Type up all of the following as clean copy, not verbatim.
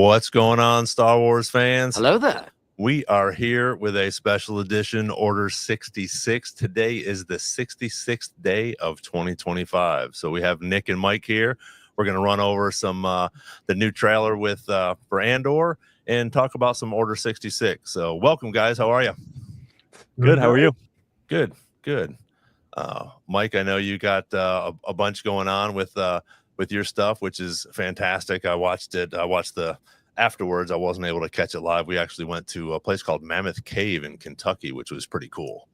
What's going on, Star Wars fans? Hello there. We are here with a special edition Order 66. Today is the 66th day of 2025. So we have Nick and Mike here. We're going to run over some the new trailer with for Andor and talk about some Order 66. So welcome, guys. How are you? Good. How are you? Good. Mike, I know you got a bunch going on with your stuff, which is fantastic. I watched it. Afterwards. I wasn't able to catch it live. We actually went to a place called Mammoth Cave in Kentucky, which was pretty cool.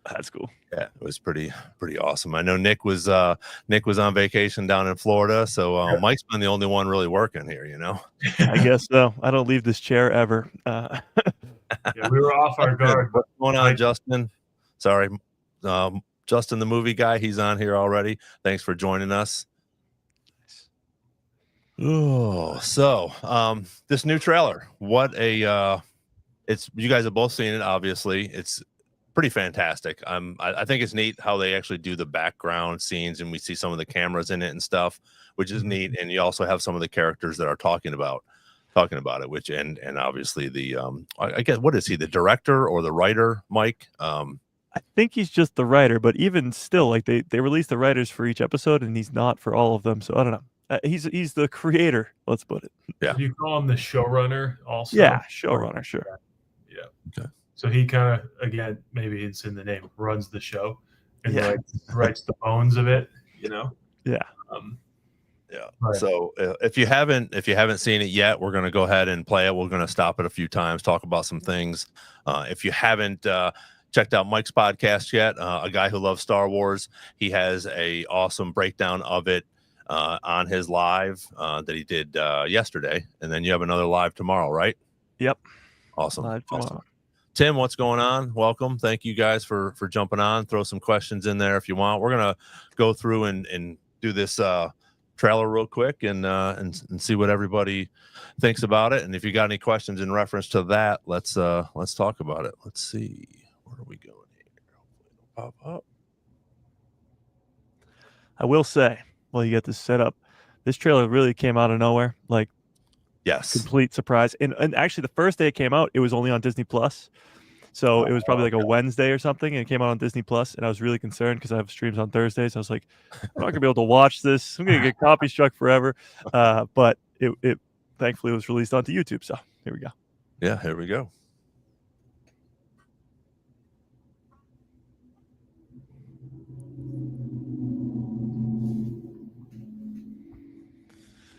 That's cool. Yeah, it was pretty awesome. I know Nick was on vacation down in Florida, so Mike's been the only one really working here. I guess so. I don't leave this chair ever. Yeah, we were off our guard. What's going on, Justin? Sorry, Justin, the movie guy. He's on here already. Thanks for joining us. Oh, so this new trailer, it's you guys have both seen it, obviously. It's pretty fantastic. I think it's neat how they actually do the background scenes and we see some of the cameras in it and stuff, which is neat. And you also have some of the characters that are talking about it, which and obviously the I guess, what is he, the director or the writer, Mike? I think he's just the writer, but even still, like they release the writers for each episode and he's not for all of them. So I don't know. He's the creator, let's put it. Yeah. You call him the showrunner also? Yeah, showrunner, sure. Yeah. Okay. So he kind of, again, maybe it's in the name, runs the show and Yeah. writes the bones of it, Yeah. Yeah. Right. So if you haven't seen it yet, we're going to go ahead and play it. We're going to stop it a few times, talk about some things. If you haven't checked out Mike's podcast yet, a guy who loves Star Wars, he has a awesome breakdown of it on his live that he did yesterday, and then you have another live tomorrow, right? Yep. Awesome. Live tomorrow. Awesome. Tim, what's going on? Welcome. Thank you guys for jumping on. Throw some questions in there if you want. We're gonna go through and do this trailer real quick and see what everybody thinks about it. And if you got any questions in reference to that, let's talk about it. Let's see, where are we going here? Hopefully it'll pop up. I will say, while you get this set up, this trailer really came out of nowhere. Like, yes, complete surprise. And actually, the first day it came out, it was only on Disney Plus. So it was probably like a Wednesday or something, and it came out on Disney Plus. And I was really concerned because I have streams on Thursdays. I was like, I'm not gonna be able to watch this. I'm gonna get copy struck forever. But it thankfully was released onto YouTube. So here we go. Yeah, here we go.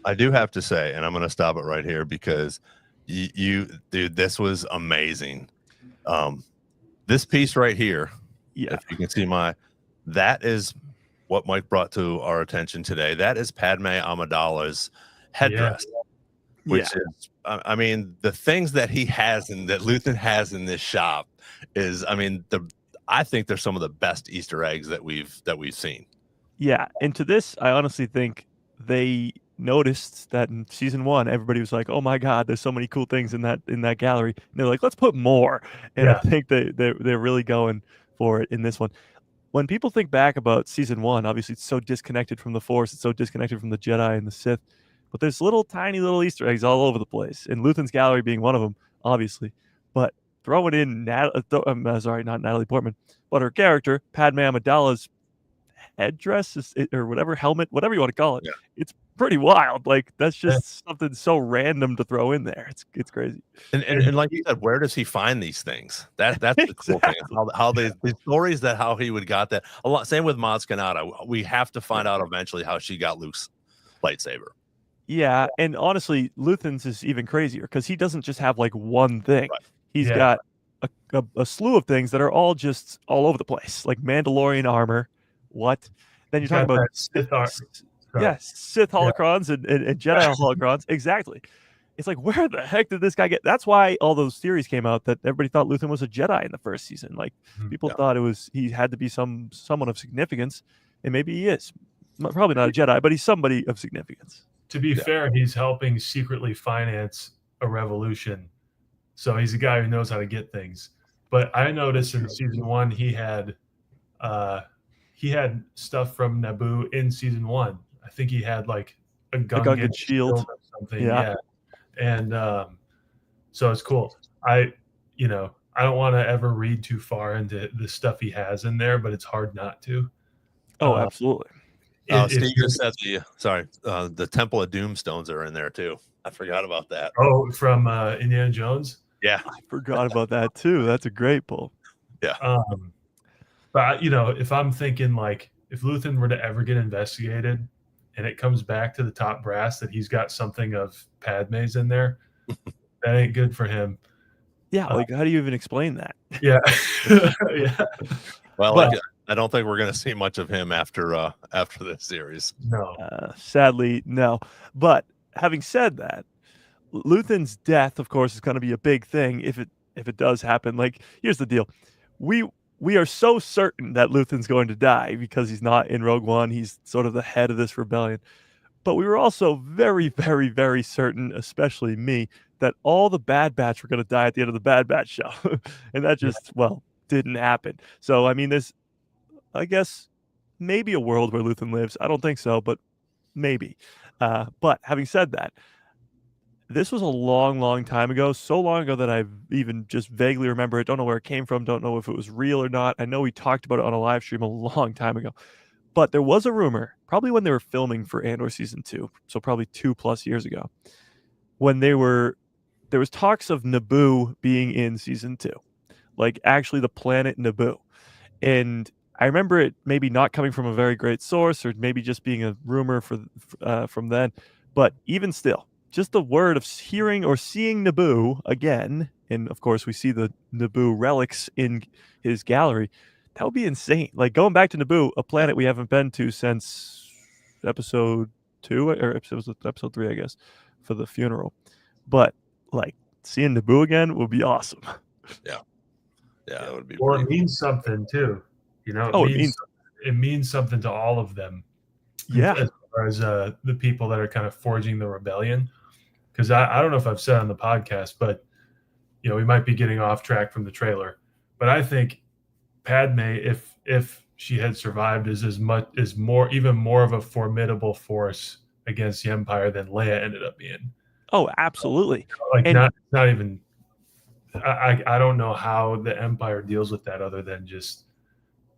I do have to say, and I'm going to stop it right here because dude, this was amazing. This piece right here, if you can see that is what Mike brought to our attention today. That is Padme Amidala's headdress, which is, I mean, the things that he has and that Luthen has in this shop is, I mean, I think they're some of the best Easter eggs that we've seen. Yeah, and to this, I honestly think they noticed that in season 1 everybody was like, oh my god, there's so many cool things in that gallery, and they're like, let's put more. And I think they're really going for it in this one. When people think back about season 1, obviously it's so disconnected from the Force, it's so disconnected from the Jedi and the Sith, but there's tiny little Easter eggs all over the place, and Luthen's gallery being one of them, obviously. But throwing in not Natalie Portman, but her character Padme Amidala's headdress or whatever, helmet, whatever you want to call it, it's pretty wild. Like, that's just something so random to throw in there. It's crazy. And like you said, where does he find these things? That's the cool thing. How the stories that how he would got that. A lot. Same with Maz Kanata. We have to find out eventually how she got Luke's lightsaber. Yeah, and honestly, Luthen's is even crazier because he doesn't just have like one thing. Right. He's got a slew of things that are all just all over the place, like Mandalorian armor. What? Then you're talking about Sith holocrons and Jedi holocrons. Exactly. It's like, where the heck did this guy get? That's why all those theories came out that everybody thought Luthen was a Jedi in the first season. Like, people thought he had to be someone of significance, and maybe he is. Probably not a Jedi, but he's somebody of significance. To be fair, he's helping secretly finance a revolution. So he's a guy who knows how to get things. But I noticed in season 1 he had stuff from Naboo in season 1. I think he had like a Gungan shield or something. Yeah. and so it's cool. I don't want to ever read too far into the stuff he has in there, but it's hard not to. Oh, absolutely. Steve just said the Temple of Doomstones are in there too. I forgot about that. Oh, from Indiana Jones. Yeah, I forgot about that too. That's a great pull. Yeah. But if I'm thinking like if Luthen were to ever get investigated, and it comes back to the top brass that he's got something of Padme's in there, that ain't good for him. Yeah, like how do you even explain that? Yeah, yeah. Well, but, I don't think we're going to see much of him after this series. No, sadly, no. But having said that, Luthen's death, of course, is going to be a big thing if it does happen. Like, here's the deal: we are so certain that Luthen's going to die because he's not in Rogue One. He's sort of the head of this rebellion. But we were also very, very, very certain, especially me, that all the Bad Batch were going to die at the end of the Bad Batch show, and that just didn't happen. So I mean, there's, I guess, maybe a world where Luthen lives. I don't think so, but maybe. But having said that, this was a long, long time ago. So long ago that I even just vaguely remember it. Don't know where it came from. Don't know if it was real or not. I know we talked about it on a live stream a long time ago. But there was a rumor, probably when they were filming for Andor Season 2, so probably 2+ years ago, when there was talks of Naboo being in Season 2. Like, actually the planet Naboo. And I remember it maybe not coming from a very great source, or maybe just being a rumor from then. But even still, just the word of hearing or seeing Naboo again, and of course we see the Naboo relics in his gallery, that would be insane. Like, going back to Naboo, a planet we haven't been to since episode 2, or episode 3, I guess, for the funeral. But like, seeing Naboo again would be awesome. Yeah, that would be. Well, it means something too. It means something to all of them. Yeah, as far as the people that are kind of forging the rebellion. Because I don't know if I've said on the podcast, but we might be getting off track from the trailer. But I think Padme, if she had survived, is even more of a formidable force against the Empire than Leia ended up being. Oh, absolutely. Not even. I don't know how the Empire deals with that other than just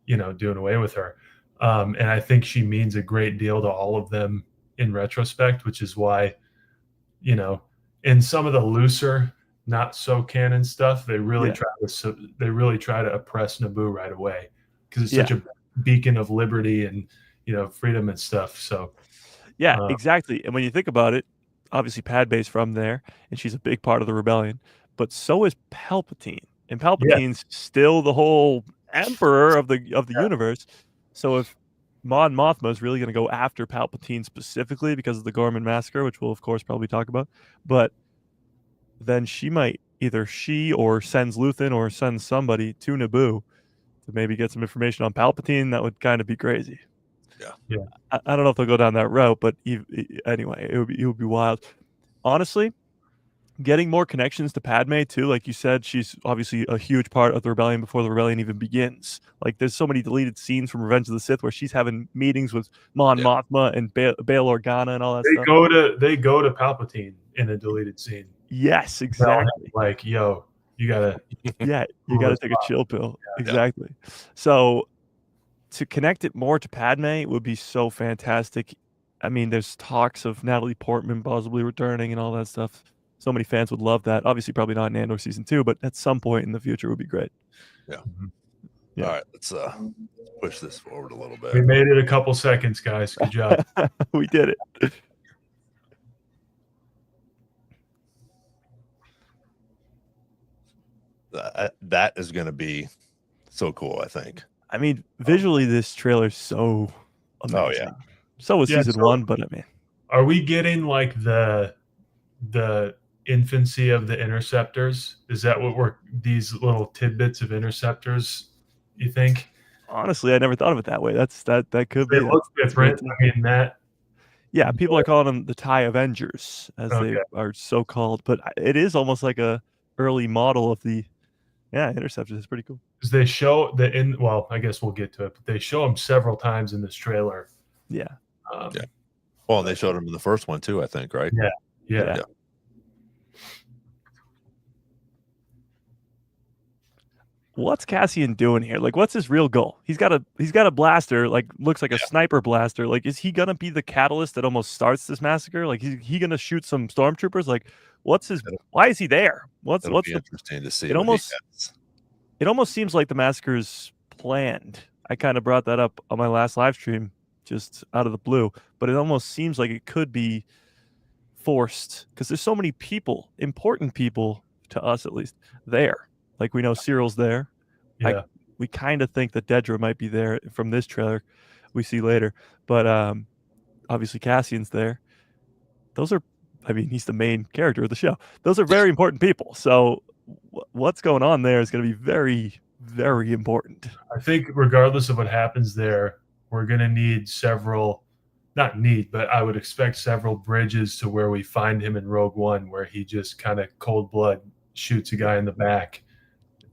doing away with her. And I think she means a great deal to all of them in retrospect, which is why, in some of the looser, not so canon stuff, they really try to oppress Naboo right away because it's such a beacon of liberty and freedom and stuff. So exactly. And when you think about it, obviously Padme's from there, and she's a big part of the rebellion. But so is Palpatine, and Palpatine's still the whole emperor of the universe. So if Mon Mothma is really going to go after Palpatine specifically because of the Gorman massacre, which we'll of course probably talk about, but then either she or sends Luthen or sends somebody to Naboo to maybe get some information on Palpatine. That would kind of be crazy. Yeah. I don't know if they'll go down that route, but anyway, it would be wild. Honestly, getting more connections to Padme too, like you said, she's obviously a huge part of the rebellion before the rebellion even begins. Like, there's so many deleted scenes from Revenge of the Sith where she's having meetings with Mon Mothma and Bail Organa and all that stuff. They go to Palpatine in a deleted scene. Yes, exactly. Like, yo, you gotta you gotta take a chill pill. Exactly. So to connect it more to Padme would be so fantastic. I mean, there's talks of Natalie Portman possibly returning and all that stuff. So many fans would love that. Obviously, probably not in Andor Season 2, but at some point in the future would be great. Yeah. All right, let's push this forward a little bit. We made it a couple seconds, guys. Good job. We did it. That is going to be so cool, I think. I mean, visually, this trailer's so amazing. Oh, yeah. So was Season 1, but I mean. Are we getting like the infancy of the interceptors? Is that what these little tidbits of interceptors, you think? Honestly, I never thought of it that way. That could be. It looks different. I mean, that. Yeah, people are calling them the TIE Avengers, as they are so called, but it is almost like a early model of the interceptors. It's pretty cool. Because they show well, I guess we'll get to it, but they show them several times in this trailer. Yeah. Well, and they showed them in the first one too, I think, right? Yeah. what's Cassian doing here? Like, what's his real goal? He's got a blaster, like looks like a sniper blaster. Like, is he gonna be the catalyst that almost starts this massacre? Like, he gonna shoot some stormtroopers? Like, what's his? Why is he there? What's be interesting to see. It almost seems like the massacre is planned. I kind of brought that up on my last live stream, just out of the blue. But it almost seems like it could be forced because there's so many people, important people to us at least, there. Like, we know Cyril's there. Yeah. We kind of think that Dedra might be there from this trailer we see later. But obviously Cassian's there. Those are, I mean, he's the main character of the show. Those are very important people. So what's going on there is going to be very, very important. I think regardless of what happens there, we're going to need several, not need, but I would expect several bridges to where we find him in Rogue One, where he just kind of cold blood shoots a guy in the back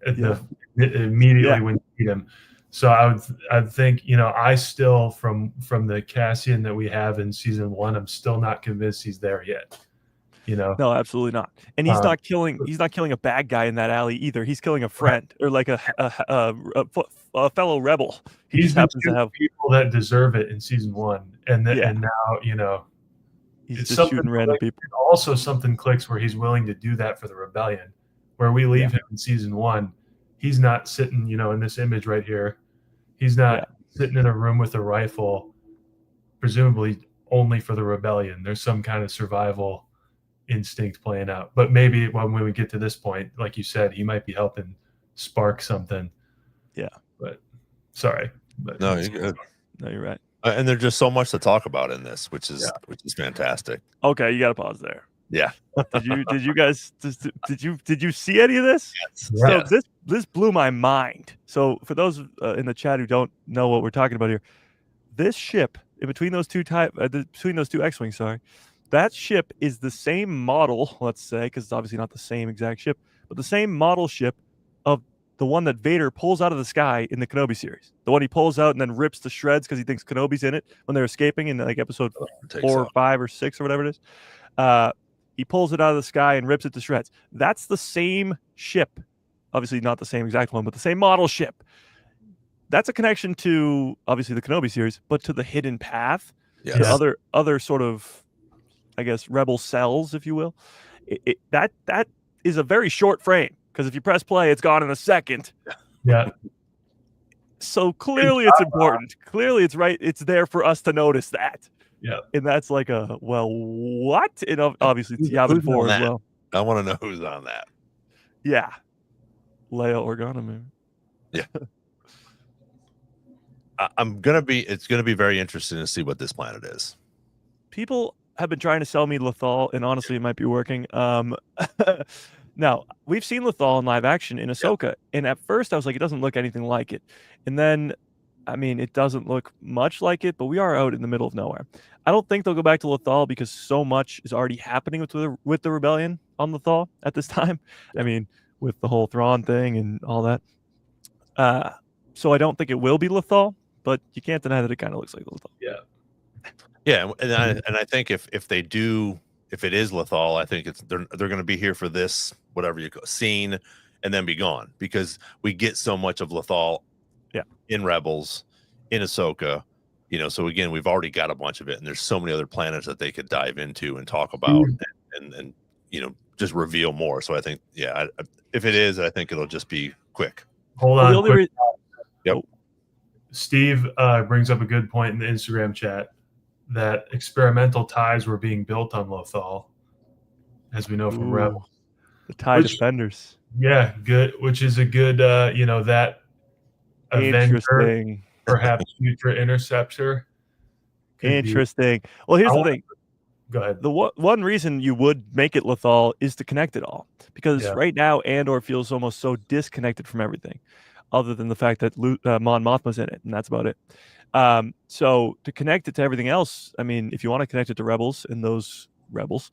immediately when you meet him. So I'd think, I still from the Cassian that we have in season 1, I'm still not convinced he's there yet. No, absolutely not. And he's not killing a bad guy in that alley either. He's killing a friend or like a fellow rebel. He just happens to have people that deserve it in season 1, and now he's just shooting random people. Also, something clicks where he's willing to do that for the rebellion. Where we leave him in season 1, he's not sitting, in this image right here. He's not sitting in a room with a rifle, presumably only for the rebellion. There's some kind of survival instinct playing out. But maybe when we get to this point, like you said, he might be helping spark something. Yeah. But sorry. But no, you're good. No, you're right. And there's just so much to talk about in this, which is fantastic. Okay, you got to pause there. Yeah. Did you guys did you see any of this? Yes. So this blew my mind. So for those in the chat who don't know what we're talking about here, this ship between those two X-wings, sorry, that ship is the same model, let's say, because it's obviously not the same exact ship, but the same model ship of the one that Vader pulls out of the sky in the Kenobi series. The one he pulls out and then rips to shreds because he thinks Kenobi's in it when they're escaping in like episode 4 or 5 or 6 or whatever it is. He pulls it out of the sky and rips it to shreds. That's the same ship. Obviously not the same exact one, but the same model ship. That's a connection to, obviously, the Kenobi series, but to the hidden path, to other sort of, I guess, rebel cells, if you will. That is a very short frame, because if you press play, it's gone in a second. Yeah. So clearly it's important. Clearly it's right. It's there for us to notice that. Yeah. And that's like what? And obviously it's Yavin 4 as well. I want to know who's on that. Yeah. Leia Organa, maybe. Yeah. It's gonna be very interesting to see what this planet is. People have been trying to sell me Lothal, and honestly it might be working. Now, we've seen Lothal in live action in Ahsoka, and at first I was like, it doesn't look anything like it. And then, I mean, it doesn't look much like it, but we are out in the middle of nowhere. I don't think they'll go back to Lothal because so much is already happening with the rebellion on Lothal at this time. I mean, with the whole Thrawn thing and all that. So I don't think it will be Lothal, but you can't deny that it kind of looks like Lothal. Yeah. Yeah, and I think if it is Lothal, I think they're going to be here for this, whatever you call scene, and then be gone, because we get so much of Lothal in Rebels, in Ahsoka, so again, we've already got a bunch of it, and there's so many other planets that they could dive into and talk about and just reveal more. So I think, if it is, I think it'll just be quick. Hold on. Yep. Steve brings up a good point in the Instagram chat that experimental ties were being built on Lothal, as we know from Rebels. The TIE defenders. Yeah, good. Which is a good, that interesting, perhaps future interceptor. Interesting. Well, here's the thing. Go ahead. The one reason you would make it Lothal is to connect it all, because right now Andor feels almost so disconnected from everything, other than the fact that Mon Mothma's in it, and that's about it. So to connect it to everything else, I mean, if you want to connect it to Rebels and those Rebels,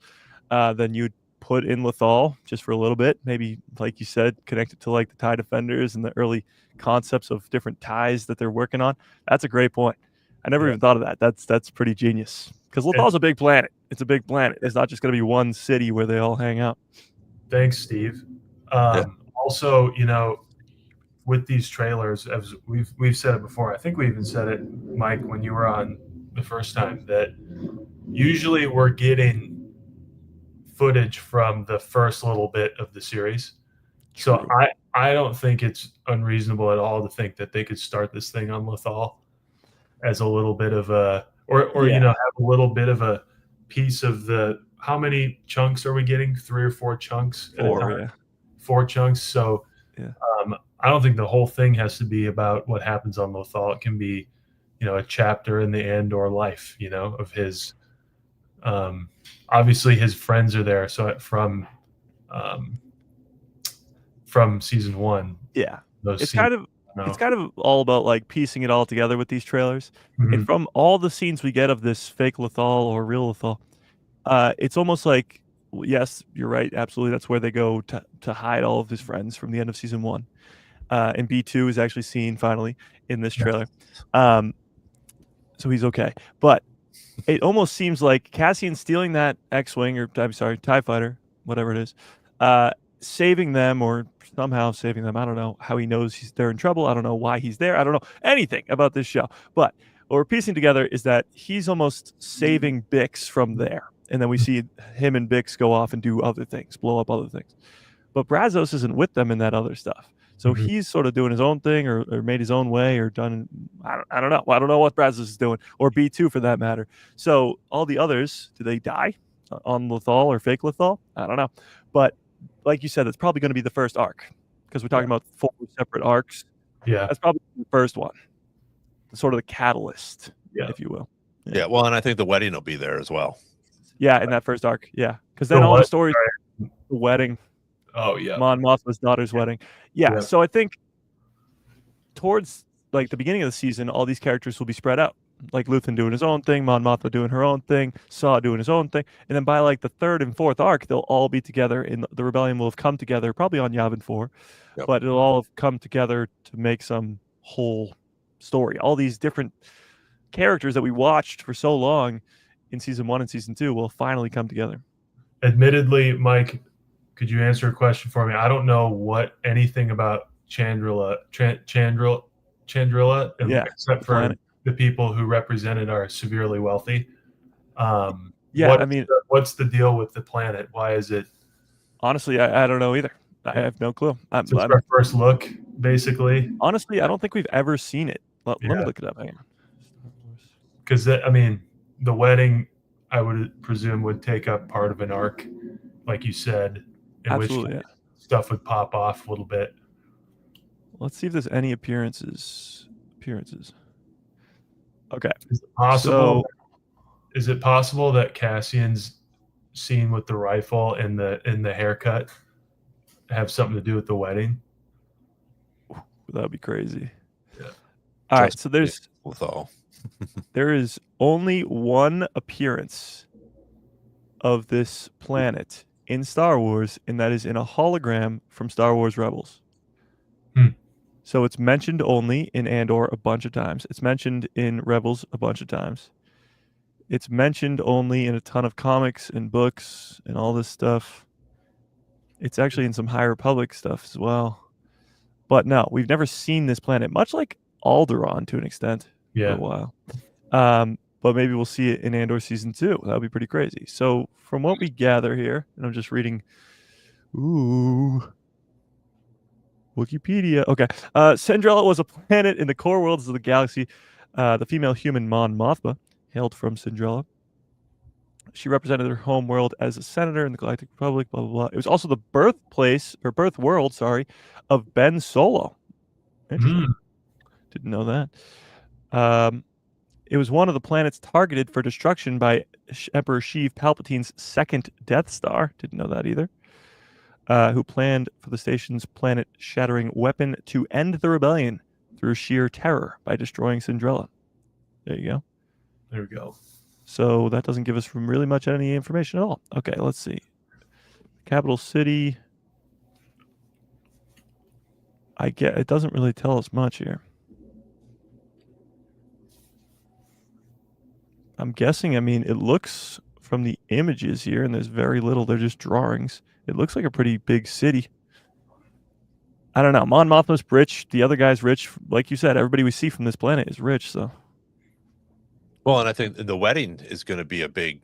then you'd put in Lothal just for a little bit, maybe, like you said, connect it to like the TIE defenders and the early concepts of different ties that they're working on. That's a great point. I never even thought of that. That's pretty genius, because Lothal's a big planet. It's a big planet. It's not just going to be one city where they all hang out. Thanks, Steve. Also, with these trailers, as we've said it before. I think we even said it, Mike, when you were on the first time, that usually we're getting footage from the first little bit of the series. True. So I don't think it's unreasonable at all to think that they could start this thing on Lothal as a little bit of a, or Yeah. have a little bit of a piece of the, how many chunks are we getting? 3 or 4 chunks at a 4, time? yeah. 4 chunks. So Yeah. I don't think the whole thing has to be about what happens on Lothal. It can be, a chapter in the Andor life, of his. Obviously, his friends are there. So from season 1, Yeah, those it's scenes, kind of all about like piecing it all together with these trailers. Mhm. And from all the scenes we get of this fake Lothal or real Lothal, it's almost like, yes, you're right, absolutely. That's where they go to hide all of his friends from the end of season 1. And B2 is actually seen finally in this trailer. So he's okay. But it almost seems like Cassian stealing that X-Wing, or I'm sorry, TIE Fighter, whatever it is, saving them or somehow saving them. I don't know how he knows they're in trouble. I don't know why he's there. I don't know anything about this show. But what we're piecing together is that he's almost saving Bix from there. And then we see him and Bix go off and do other things, blow up other things. But Brazos isn't with them in that other stuff. So he's sort of doing his own thing or made his own way or done, I don't know. I don't know what Brazos is doing, or B2 for that matter. So all the others, do they die on Lothal or fake Lothal? I don't know. But like you said, it's probably going to be the first arc, because we're talking about 4 separate arcs. Yeah. That's probably the first one. Sort of the catalyst, if you will. Yeah. Well, and I think the wedding will be there as well. Yeah, in that first arc. Yeah. Because then all the stories, the wedding. Oh, yeah. Mon Mothma's daughter's wedding. Yeah. So I think towards like the beginning of the season, all these characters will be spread out. Like Luthen doing his own thing, Mon Mothma doing her own thing, Saw doing his own thing. And then by like the 3rd and 4th arc, they'll all be together, and the rebellion will have come together, probably on Yavin 4. Yep. But it'll all have come together to make some whole story. All these different characters that we watched for so long in season 1 and season 2 will finally come together. Admittedly, Mike, could you answer a question for me? I don't know anything about Chandrila, except for the people who represented are severely wealthy. What's the deal with the planet? Why is it? Honestly, I don't know either. I have no clue. It's our first look, basically. Honestly, I don't think we've ever seen it. Let me look it up. Hang on. Because the wedding, I would presume, would take up part of an arc, like you said. Absolutely, stuff would pop off a little bit. Let's see if there's any appearances. Okay. Is it possible that Cassian's scene with the rifle and the haircut have something to do with the wedding? That would be crazy. Yeah. All right. So there is only one appearance of this planet in Star Wars, and that is in a hologram from Star Wars Rebels. So it's mentioned only in Andor a bunch of times. It's mentioned in Rebels a bunch of times. It's mentioned only in a ton of comics and books and all this stuff. It's actually in some High Republic stuff as well. But no, we've never seen this planet, much like Alderaan to an extent for a while. But maybe we'll see it in Andor season 2. That would be pretty crazy. So from what we gather here, and I'm just reading, Wikipedia. Okay. Sendrella was a planet in the core worlds of the galaxy. The female human Mon Mothma hailed from Sendrella. She represented her home world as a senator in the Galactic Republic, blah, blah, blah. It was also the birth world, of Ben Solo. Interesting. Didn't know that. It was one of the planets targeted for destruction by Emperor Sheev Palpatine's second Death Star. Didn't know that either. Who planned for the station's planet-shattering weapon to end the rebellion through sheer terror by destroying Sindrella. There you go. There we go. So that doesn't give us really much any information at all. Okay, let's see. Capital city. It doesn't really tell us much here. I'm guessing, it looks from the images here, and there's very little, they're just drawings. It looks like a pretty big city. I don't know. Mon Mothma's rich. The other guy's rich. Like you said, everybody we see from this planet is rich. So. Well, and I think the wedding is going to be a big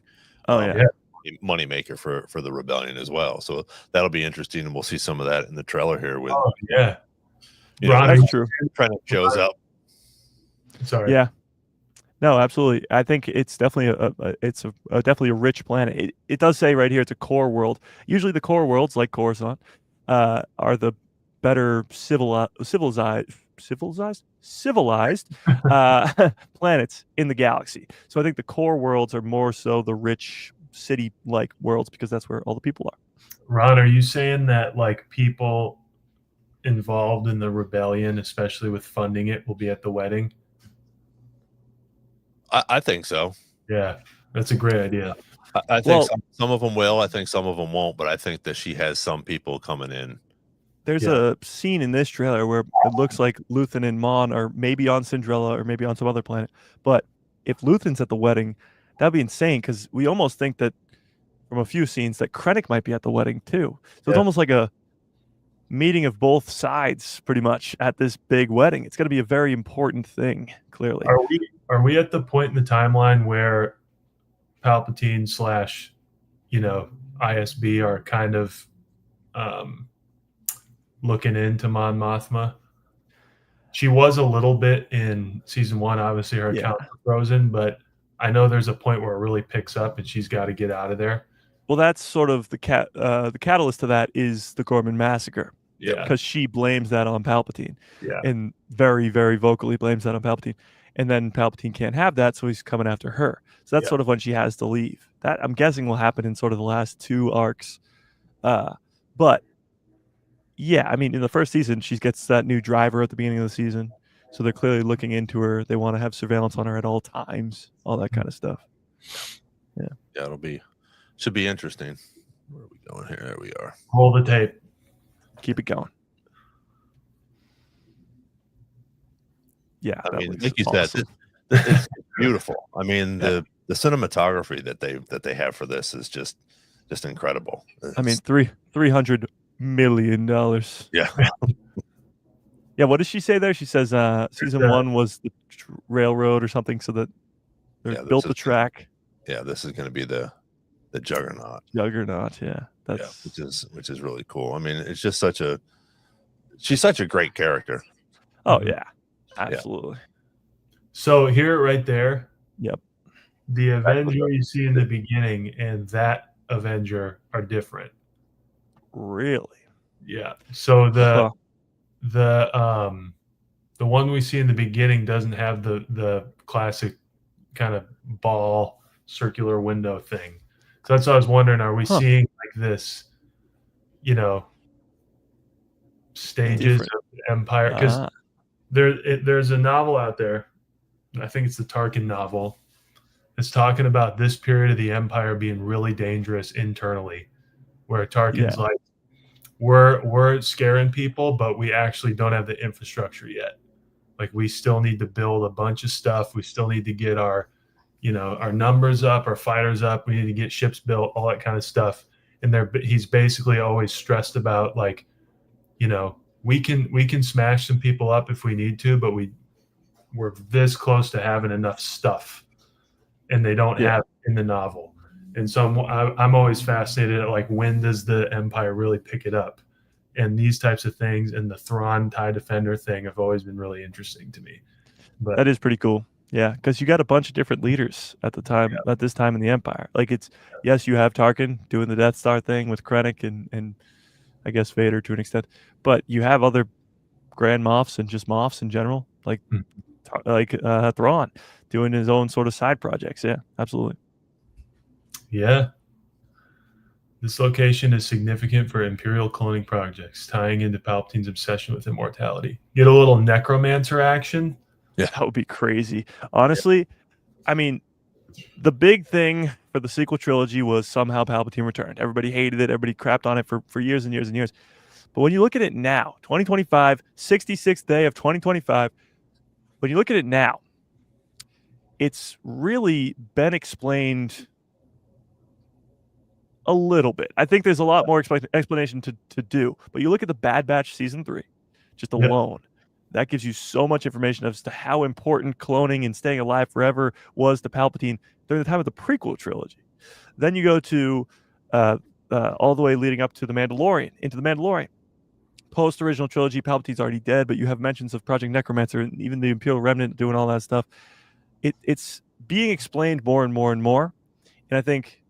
money maker for the rebellion as well. So that'll be interesting, and we'll see some of that in the trailer here. With that's true. Krennic shows up. Sorry. Yeah. No, absolutely. I think it's definitely definitely a rich planet. It does say right here it's a core world. Usually the core worlds, like Coruscant, are the better civilized planets in the galaxy. So I think the core worlds are more so the rich city-like worlds because that's where all the people are. Ron, are you saying that like people involved in the rebellion, especially with funding it, will be at the wedding? I think so. Yeah, that's a great idea. I think some of them will. I think some of them won't. But I think that she has some people coming in. There's a scene in this trailer where it looks like Luthen and Mon are maybe on Cinderella or maybe on some other planet. But if Luthen's at the wedding, that'd be insane because we almost think that from a few scenes that Krennic might be at the wedding too. So it's almost like a meeting of both sides pretty much at this big wedding. It's going to be a very important thing, clearly. Are we at the point in the timeline where Palpatine / ISB are kind of looking into Mon Mothma? She was a little bit in season 1. Obviously, her account was frozen, but I know there's a point where it really picks up, and she's got to get out of there. Well, that's sort of the catalyst to that is the Gorman massacre. Yeah, because she blames that on Palpatine. Yeah, and very, very vocally blames that on Palpatine. And then Palpatine can't have that, so he's coming after her. So that's sort of when she has to leave. That I'm guessing will happen in sort of the last 2 arcs. But yeah, I mean, in the first season, she gets that new driver at the beginning of the season. So they're clearly looking into her. They want to have surveillance on her at all times, all that kind of stuff. Yeah, Should be interesting. Where are we going here? There we are. Roll the tape. Keep it going. Yeah, I mean, like you said, it's beautiful. I mean, the cinematography that they have for this is just incredible. I mean, $300 million. Yeah. Yeah. What does she say there? She says season 1 was the railroad or something, so that they built the track. Yeah, this is going to be the juggernaut. Yeah, which is really cool. I mean, it's just she's such a great character. Oh yeah, absolutely. So here, right there. Yep. The Avenger you see in the beginning and that Avenger are different. Really? Yeah. So the one we see in the beginning doesn't have the classic kind of ball circular window thing. So that's what I was wondering. Are we seeing like this, stages of the Empire? Because there's a novel out there. I think it's the Tarkin novel. It's talking about this period of the Empire being really dangerous internally, where Tarkin's like, we're scaring people, but we actually don't have the infrastructure yet. Like we still need to build a bunch of stuff. We still need to get our numbers up, our fighters up. We need to get ships built, all that kind of stuff. And he's basically always stressed about like, we can smash some people up if we need to, but we're this close to having enough stuff, and they don't have it in the novel. And so I'm always fascinated at like, when does the Empire really pick it up? And these types of things and the Thrawn TIE Defender thing have always been really interesting to me. But that is pretty cool. Yeah, because you got a bunch of different leaders at the time, at this time in the Empire. Like yes, you have Tarkin doing the Death Star thing with Krennic and I guess Vader to an extent, but you have other Grand Moffs and just Moffs in general, like Thrawn doing his own sort of side projects. Yeah, absolutely. Yeah. This location is significant for Imperial cloning projects, tying into Palpatine's obsession with immortality. Get a little necromancer action. Yeah, that would be crazy. Honestly, I mean, the big thing for the sequel trilogy was somehow Palpatine returned. Everybody hated it. Everybody crapped on it for years and years and years. But when you look at it now, 2025, 66th day of 2025, when you look at it now, it's really been explained a little bit. I think there's a lot more explanation to do. But you look at the Bad Batch season 3, just alone. That gives you so much information as to how important cloning and staying alive forever was to Palpatine during the time of the prequel trilogy. Then you go to all the way leading up to The Mandalorian, into The Mandalorian. Post-original trilogy, Palpatine's already dead, but you have mentions of Project Necromancer and even the Imperial Remnant doing all that stuff. It's being explained more and more and more. And I think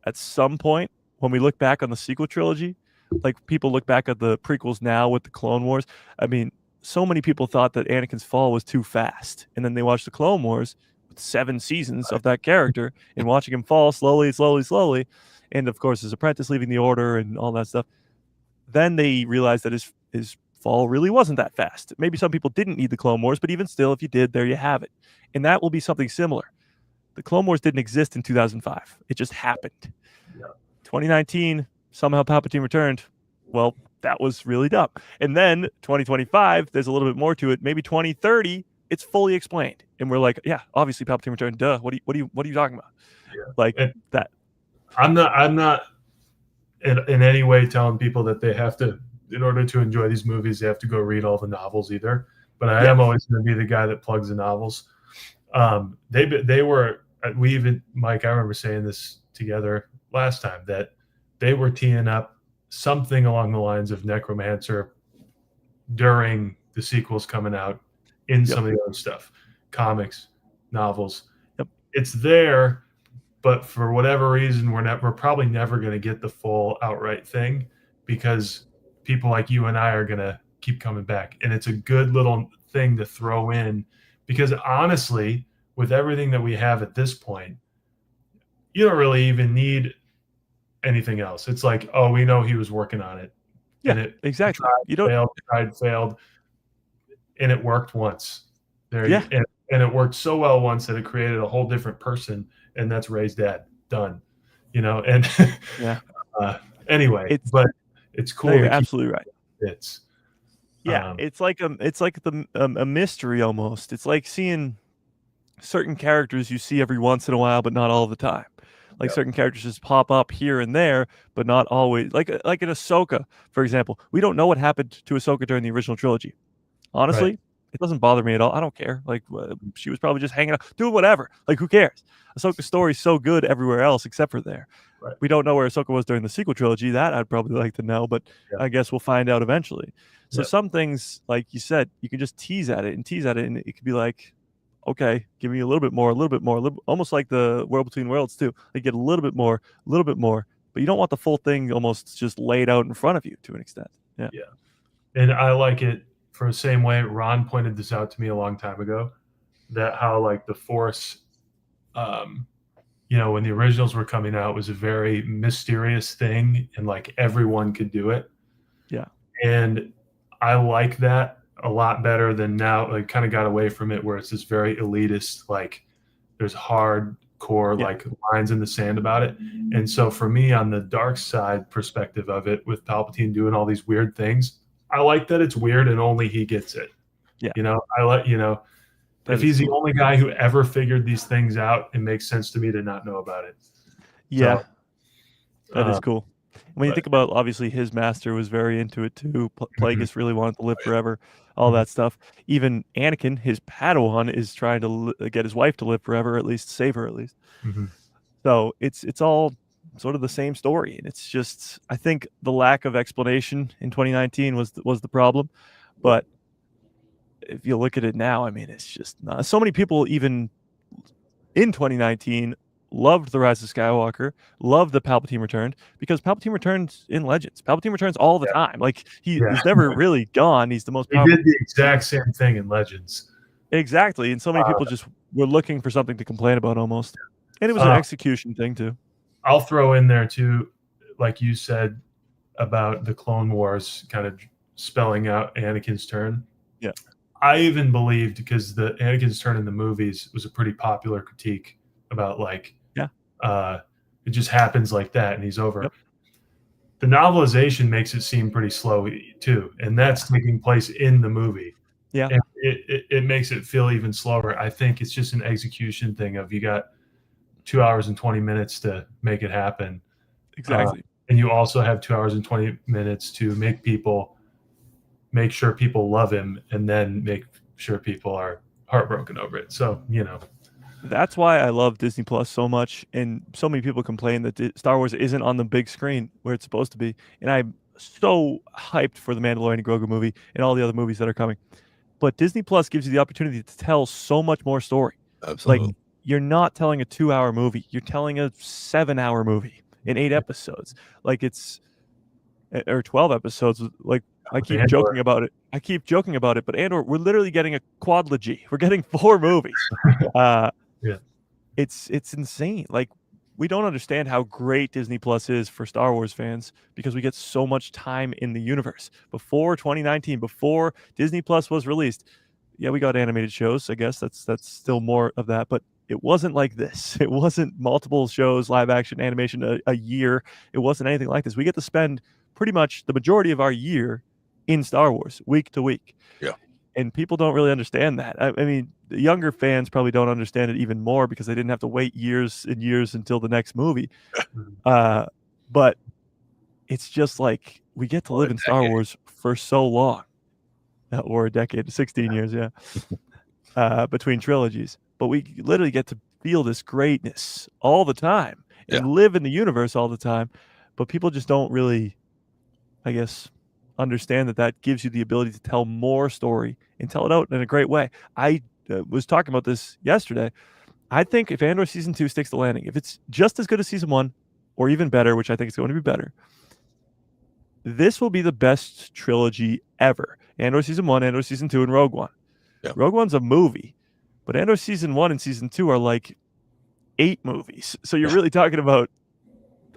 at some point, when we look back on the sequel trilogy, like people look back at the prequels now with the Clone Wars, I mean, so many people thought that Anakin's fall was too fast. And then they watched the Clone Wars with 7 seasons of that character and watching him fall slowly, and of course his apprentice leaving the Order and all that stuff. Then they realized that his fall really wasn't that fast. Maybe some people didn't need the Clone Wars, but even still, if you did, there you have it. And that will be something similar. The Clone Wars didn't exist in 2005. It just happened. 2019, somehow Palpatine returned. Well, that was really dumb. And then 2025, there's a little bit more to it. Maybe 2030, it's fully explained, and we're like, yeah, obviously Palpatine returned. Duh. What are you talking about? Like that. I'm not in any way telling people that they have to, in order to enjoy these movies, they have to go read all the novels either. But I am always going to be the guy that plugs the novels. We even, Mike, I remember saying this together last time, that they were teeing up something along the lines of Necromancer during the sequels coming out in some of the other stuff, comics, novels. It's there, but for whatever reason, we're probably never going to get the full outright thing, because people like you and I are going to keep coming back. And it's a good little thing to throw in, because honestly, with everything that we have at this point, you don't really even need anything else. It's like, oh, we know he was working on it. Yeah, and it exactly. Failed, and it worked once. And it worked so well once that it created a whole different person, and that's Rey's dad. Done. And anyway, but it's cool. No, you're absolutely right. It's it's like a mystery almost. It's like seeing certain characters you see every once in a while, but not all the time. Like certain characters just pop up here and there, but not always. Like in Ahsoka, for example, we don't know what happened to Ahsoka during the original trilogy. Honestly, it doesn't bother me at all. I don't care. Like she was probably just hanging out, doing whatever. Like who cares? Ahsoka's story's so good everywhere else except for there. We don't know where Ahsoka was during the sequel trilogy. That I'd probably like to know, but I guess we'll find out eventually. So some things, like you said, you can just tease at it, and it could be like, okay, give me a little bit more, almost like the World Between Worlds too. They get a little bit more, but you don't want the full thing almost just laid out in front of you to an extent. Yeah. And I like it for the same way. Ron pointed this out to me a long time ago, that how like the Force, when the originals were coming out, was a very mysterious thing, and like everyone could do it. Yeah. And I like that a lot better than now. Like kind of got away from it, where it's this very elitist, like there's hardcore like lines in the sand about it. And so for me, on the dark side perspective of it, with Palpatine doing all these weird things, I like that it's weird and only he gets it. I like, if he's the only guy who ever figured these things out, it makes sense to me to not know about it. That is cool. When you think about, obviously, his master was very into it too. Plagueis really wanted to live forever, all that stuff. Even Anakin, his Padawan, is trying to get his wife to live forever, at least save her, at least. So it's all sort of the same story, and it's just, I think the lack of explanation in 2019 was the problem. But if you look at it now, I mean, it's just not. So many people, even in 2019, loved The Rise of Skywalker, loved the Palpatine returned, because Palpatine returns in Legends. Palpatine returns all the time. Like he's never really gone. He's the most powerful. He did the exact same thing in Legends. Exactly. And so many people just were looking for something to complain about almost. And it was an execution thing too. I'll throw in there too, like you said about the Clone Wars kind of spelling out Anakin's turn. Yeah. I even believed, because the Anakin's turn in the movies was a pretty popular critique about like, it just happens like that and he's over. The novelization makes it seem pretty slow too, and that's taking place in the movie. And it makes it feel even slower. I think it's just an execution thing of, you got 2 hours and 20 minutes to make it happen. Exactly. And you also have 2 hours and 20 minutes to make people make sure people love him, and then make sure people are heartbroken over it. So, that's why I love Disney Plus so much, and so many people complain that Star Wars isn't on the big screen where it's supposed to be, and I'm so hyped for the Mandalorian and Grogu movie and all the other movies that are coming. But Disney Plus gives you the opportunity to tell so much more story. Absolutely. Like, you're not telling a 2-hour movie, you're telling a 7-hour movie in 8 episodes. Like, it's or 12 episodes. Like, I keep Andor. joking about it. But Andor, we're literally getting a quadlogy. We're getting 4 movies. Yeah. It's insane. Like, we don't understand how great Disney Plus is for Star Wars fans because we get so much time in the universe. Before 2019, before Disney Plus was released, yeah, we got animated shows. I guess that's still more of that, but it wasn't like this. It wasn't multiple shows, live action, animation a year. It wasn't anything like this. We get to spend pretty much the majority of our year in Star Wars, week to week. Yeah. And people don't really understand that. I mean, the younger fans probably don't understand it even more because they didn't have to wait years and years until the next movie. But it's just like we get to live in Star Wars for so long. Or a decade, 16 years, yeah. Between trilogies. But we literally get to feel this greatness all the time and live in the universe all the time. But people just don't really, I guess, understand that gives you the ability to tell more story and tell it out in a great way. I was talking about this yesterday. I think if Andor Season 2 sticks the landing, if it's just as good as Season 1 or even better, which I think it's going to be better, this will be the best trilogy ever. Andor Season 1, Andor Season 2, and Rogue One. Yeah. Rogue One's a movie, but Andor Season 1 and Season 2 are like 8 movies. So you're really talking about,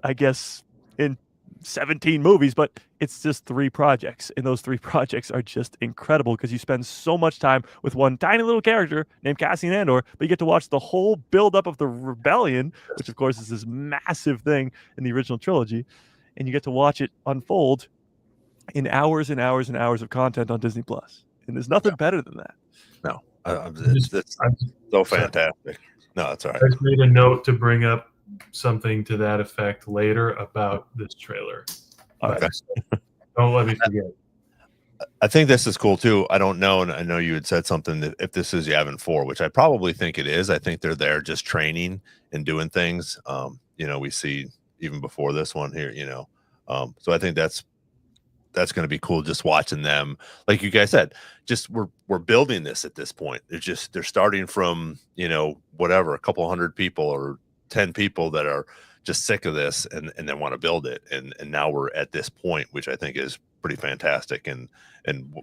I guess, in 17 movies, but it's just 3 projects. And those 3 projects are just incredible because you spend so much time with one tiny little character named Cassian Andor, but you get to watch the whole build-up of the rebellion, which, of course, is this massive thing in the original trilogy. And you get to watch it unfold in hours and hours and hours of content on Disney Plus. And there's nothing better than that. No, it's so fantastic. No, that's all right. I just made a note to bring up something to that effect later about this trailer. Okay. Don't let me forget. I think this is cool too. I don't know, and I know you had said something that if this is Yavin 4, which I probably think it is. I think they're there just training and doing things. We see even before this one here, so I think that's going to be cool just watching them. Like you guys said, just we're building this at this point. They're starting from, whatever, a couple hundred people or 10 people that are just sick of this and then want to build it. And now we're at this point, which I think is pretty fantastic and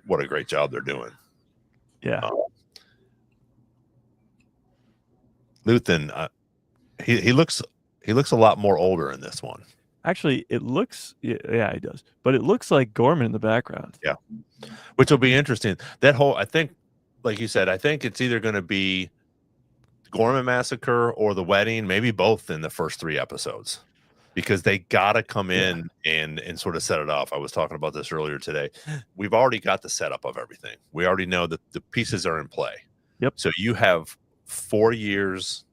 what a great job they're doing. Yeah. Luthen, he looks a lot more older in this one. Actually, it looks, yeah, he does. But it looks like Gorman in the background. Yeah. Which will be interesting. I think, like you said, I think it's either going to be Gorman Massacre or the wedding, maybe both in the first 3 episodes, because they got to come in and sort of set it off. I was talking about this earlier today. We've already got the setup of everything. We already know that the pieces are in play. Yep. So you have 4 years,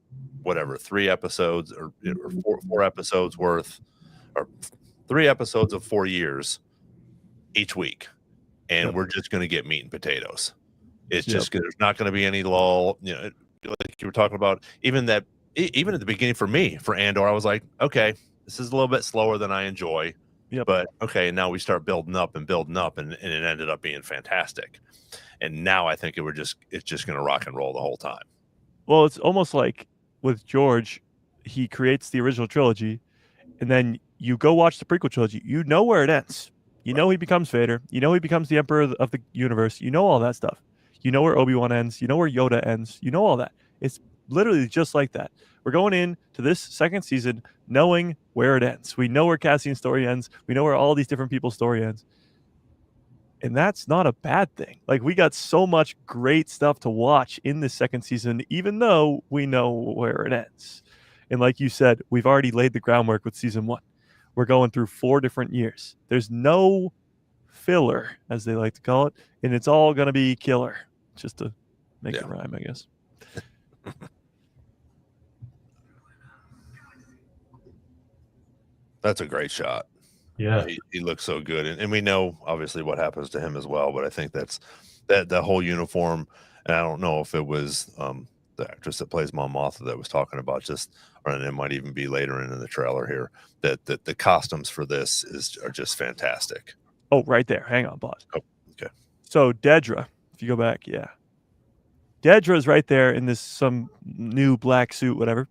whatever, 3 episodes or 4 episodes worth, or 3 episodes of 4 years each week, and we're just going to get meat and potatoes. It's just there's not going to be any lull. Like you were talking about, even at the beginning for Andor, I was like, okay, this is a little bit slower than I enjoy. Yep. But okay, now we start building up, and it ended up being fantastic. And now I think it's just going to rock and roll the whole time. Well, it's almost like with George, he creates the original trilogy, and then you go watch the prequel trilogy. You know where it ends. You know he becomes Vader. You know he becomes the Emperor of the universe. You know all that stuff. You know where Obi-Wan ends. You know where Yoda ends. You know all that. It's literally just like that. We're going in to this second season knowing where it ends. We know where Cassian's story ends. We know where all these different people's story ends. And that's not a bad thing. Like, we got so much great stuff to watch in this second season, even though we know where it ends. And like you said, we've already laid the groundwork with season 1. We're going through 4 different years. There's no filler, as they like to call it, and it's all going to be killer, just to make it rhyme, I guess. That's a great shot. Yeah. He looks so good, and we know obviously what happens to him as well. But I think that's that whole uniform, and I don't know if it was the actress that plays Mon Mothma that was talking about just, or it might even be later in the trailer here, that the costumes for this are just fantastic. Oh, right there. Hang on, pause. Oh, okay. So Dedra, if you go back, yeah. Dedra's right there in this some new black suit, whatever.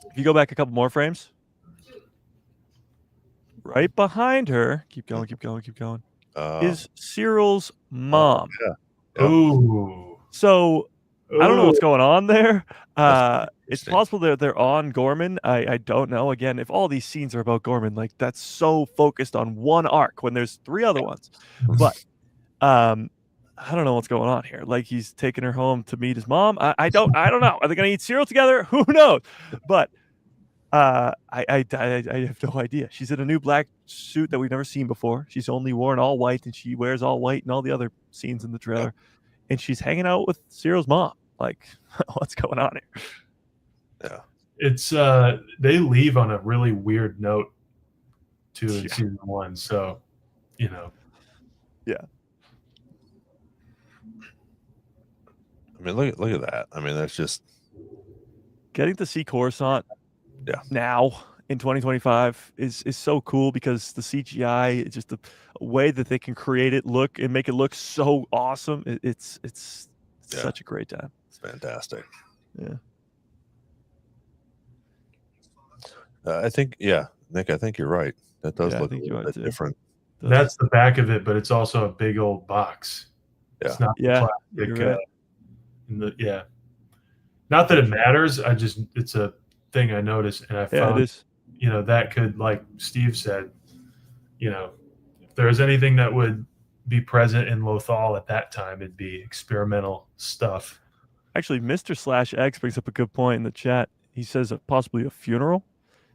If you go back a couple more frames, right behind her, keep going, is Cyril's mom. Yeah. Ooh. So I don't know what's going on there. It's possible they're on Gorman. I don't know. Again, if all these scenes are about Gorman, like that's so focused on one arc when there's 3 other ones. But I don't know what's going on here. Like he's taking her home to meet his mom. I don't know. Are they gonna eat cereal together? Who knows? But I have no idea. She's in a new black suit that we've never seen before. She's only worn all white, and she wears all white in all the other scenes in the trailer. And she's hanging out with Cyril's mom. Like, what's going on here? Yeah. It's they leave on a really weird note too in season 1. So, you know. Yeah. I mean, look at that. I mean, that's just getting to see Coruscant now in 2025 is so cool because the CGI, just the way that they can create it, look and make it look so awesome. It's such a great time. It's fantastic. Yeah. I think, Nick, I think you're right. That does look a little bit different. That's the back of it, but it's also a big old box. Yeah. It's not plastic. Not that it matters. It's a thing I noticed, and I found, that could, like Steve said, if there was anything that would be present in Lothal at that time, it'd be experimental stuff. Actually, Mr./X brings up a good point in the chat. He says possibly a funeral.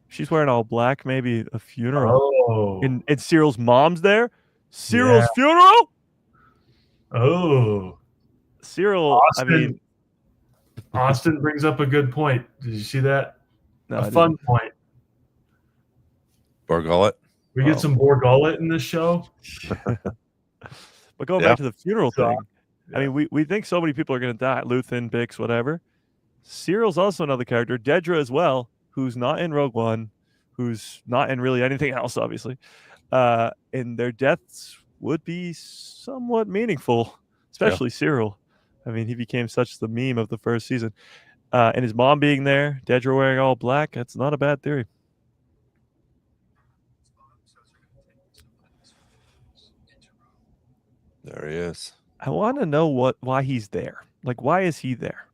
She's wearing all black, maybe a funeral. Oh. And Cyril's mom's there. Cyril's funeral? Oh. Cyril, Austin brings up a good point. Did you see that? No, a fun point. Borgullet? We get some Borgullet in this show. But going back to the funeral thing, I mean, we think so many people are going to die. Luthen, Bix, whatever. Cyril's also another character. Dedra as well, who's not in Rogue One, who's not in really anything else, obviously. And their deaths would be somewhat meaningful, especially Cyril. I mean, he became such the meme of the first season. And his mom being there, Dedra wearing all black, that's not a bad theory. There he is. I want to know why he's there. Like, why is he there?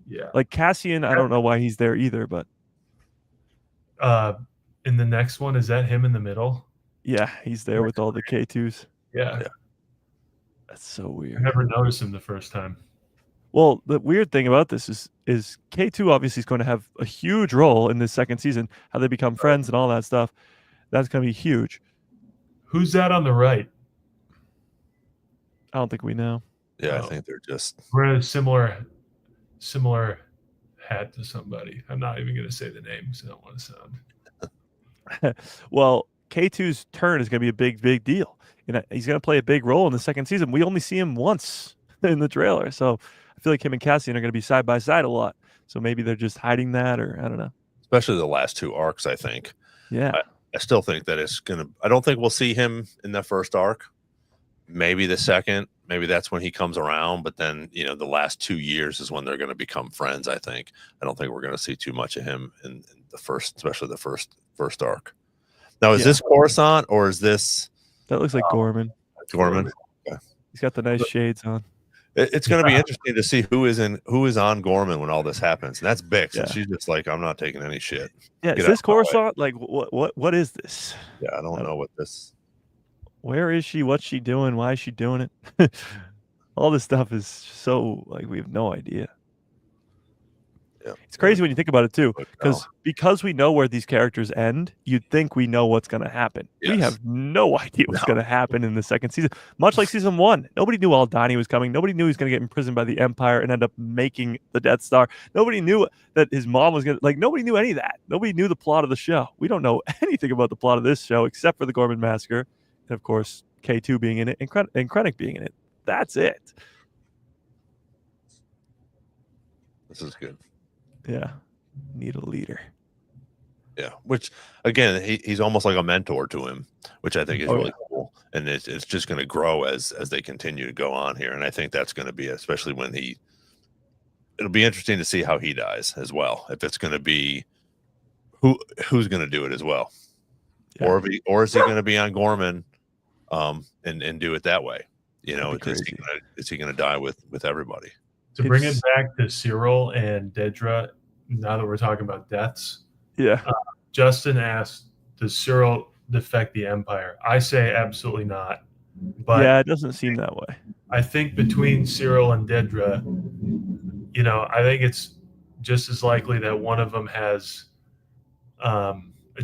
Yeah. Like Cassian, I don't know why he's there either, but in the next one, is that him in the middle? Yeah, he's there with all the K2s. Yeah. That's so weird. I never noticed him the first time. Well, the weird thing about this is K2 obviously is going to have a huge role in this second season, how they become friends and all that stuff. That's going to be huge. Who's that on the right? I don't think we know. Yeah, I think they're just wearing a similar hat to somebody. I'm not even going to say the name because I don't want to sound. Well, K2's turn is going to be a big deal. He's going to play a big role in the second season. We only see him once in the trailer, so I feel like him and Cassian are going to be side by side a lot. So maybe they're just hiding that, or I don't know. Especially the last 2 arcs, I think. Yeah. I still think that it's going to – I don't think we'll see him in the first arc. Maybe the second. Maybe that's when he comes around. But then, the last 2 years is when they're going to become friends, I think. I don't think we're going to see too much of him in the first – especially the first arc. Now, is this Coruscant or is this – That looks like Gorman. Gorman? Okay. He's got the nice shades on. It's going to be interesting to see who is on Gorman when all this happens, and that's Bix, and she's just like, I'm not taking any shit. Yeah, is this Coruscant? Like, what is this? Yeah, I don't know what this. Where is she? What's she doing? Why is she doing it? All this stuff is so like we have no idea. It's crazy when you think about it too, because we know where these characters end, you'd think we know what's going to happen. We have no idea what's going to happen in the second season. Much like season 1, nobody knew Aldani was coming. Nobody knew he was going to get imprisoned by the Empire and end up making the Death Star. Nobody knew that his mom was going to, nobody knew any of that. Nobody knew the plot of the show. We don't know anything about the plot of this show except for the Gorman Massacre, and of course K2 being in it and Krennic being in it. That's it. This is good. Yeah. Need a leader. Yeah, which again, he's almost like a mentor to him, which I think is really cool, and it's just going to grow as they continue to go on here, and I think that's going to be, especially when it'll be interesting to see how he dies as well. If it's going to be who's going to do it as well, or is he going to be on Gorman, and do it that way? You know, is he going to die with everybody? To bring it back to Cyril and Dedra, now that we're talking about deaths, Justin asked, does Cyril defect the Empire? I say absolutely not. But yeah, it doesn't seem that way. I think between Cyril and Dedra, I think it's just as likely that one of them has a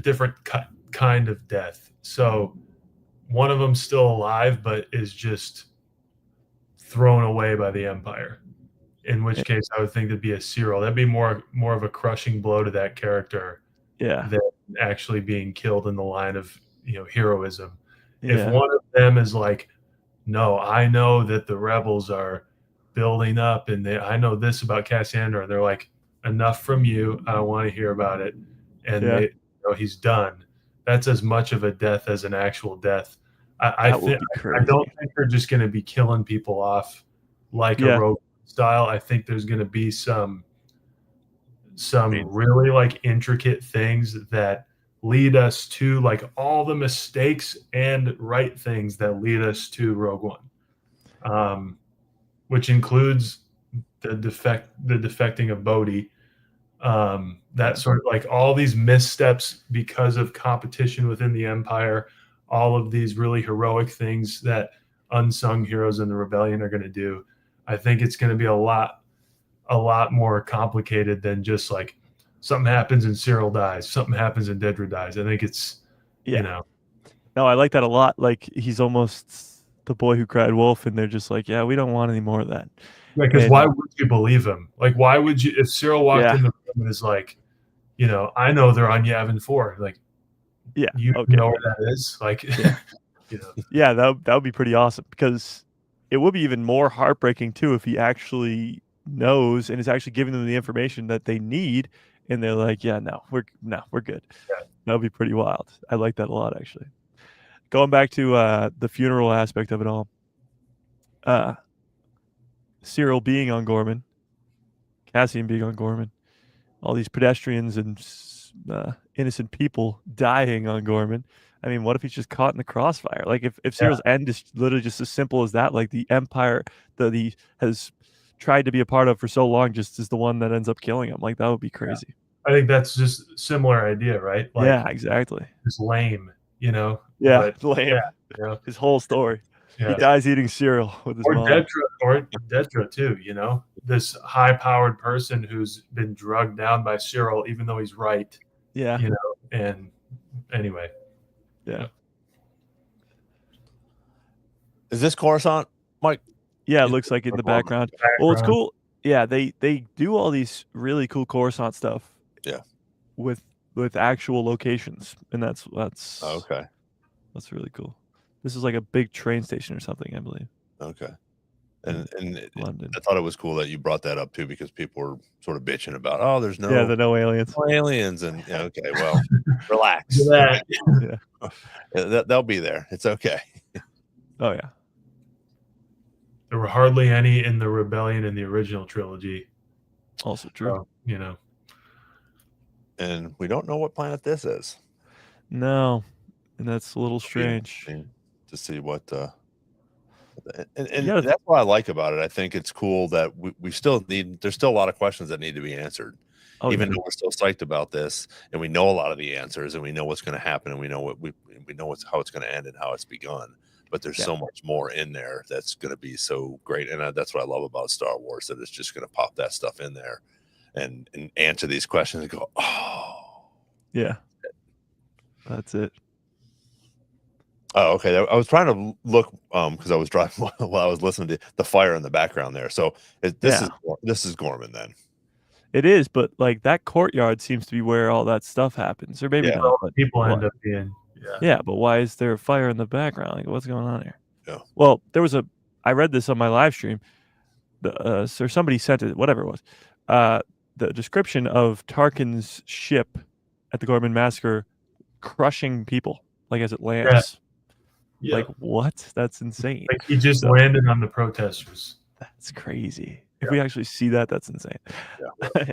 different kind of death. So one of them's still alive, but is just thrown away by the Empire. In which case, I would think that'd be a Cyril. That'd be more of a crushing blow to that character, than actually being killed in the line of heroism. If one of them is like, no, I know that the rebels are building up, and I know this about Cassian Andor, and they're like, enough from you. I don't want to hear about it, and he's done. That's as much of a death as an actual death. I don't think they're just going to be killing people off like a rogue style. I think there's going to be some really intricate things that lead us to all the mistakes and right things that lead us to Rogue One, which includes the defecting of Bodhi, that sort of all these missteps because of competition within the Empire, all of these really heroic things that unsung heroes in the rebellion are going to do. I think it's going to be a lot more complicated than just something happens and Cyril dies, something happens and Dedra dies. I think it's, No, I like that a lot. He's almost the boy who cried wolf, and they're just like, yeah, we don't want any more of that. Because why would you believe him? Why would you, if Cyril walked in the room and is like, I know they're on Yavin 4, you know where that is? That would be pretty awesome, because it would be even more heartbreaking too if he actually knows and is actually giving them the information that they need, and they're like, we're good. That would be pretty wild. I like that a lot, actually. Going back to the funeral aspect of it all, Cyril being on Gorman, Cassian being on Gorman, all these pedestrians and innocent people dying on Gorman. I mean, what if he's just caught in the crossfire? If Cyril's end is literally just as simple as that, the Empire that he has tried to be a part of for so long just is the one that ends up killing him. That would be crazy. I think that's just a similar idea, right? Exactly. It's lame, lame. Yeah, his whole story. He dies eating cereal with his mom. Dedra too, this high-powered person who's been drugged down by Cyril, even though he's right. Yeah. And anyway. Yeah. Is this Coruscant, Mike? Yeah, it looks like in the background. Well, it's cool. Yeah, they do all these really cool Coruscant stuff. Yeah. With actual locations, and that's okay. That's really cool. This is like a big train station or something, I believe. Okay. And London. I thought it was cool that you brought that up too, because people were sort of bitching about, there's no aliens, and okay, well, relax. They'll be there. It's okay. Oh yeah. There were hardly any in the Rebellion in the original trilogy. Also true. So, and we don't know what planet this is. No, and that's a little strange to see what. And that's what I like about it. I think it's cool that we still there's still a lot of questions that need to be answered. Even though we're still psyched about this, and we know a lot of the answers, and we know what's going to happen, and we know how it's going to end and how it's begun. But there's so much more in there that's going to be so great, and that's what I love about Star Wars, that it's just going to pop that stuff in there, and answer these questions and go, oh, yeah, that's it. Oh, okay. I was trying to look because I was driving while I was listening to the fire in the background there. So this is Gorman then. It is, but like that courtyard seems to be where all that stuff happens, or maybe not. But people end up being. Yeah, but why is there a fire in the background? Like, what's going on here? Yeah. Well, there was I read this on my live stream. Or somebody sent it, whatever it was. The description of Tarkin's ship at the Gorman Massacre crushing people, like as it lands. Yeah. Like what? That's insane. Like he just landed on the protesters. That's crazy. If we actually see that, that's insane. Yeah.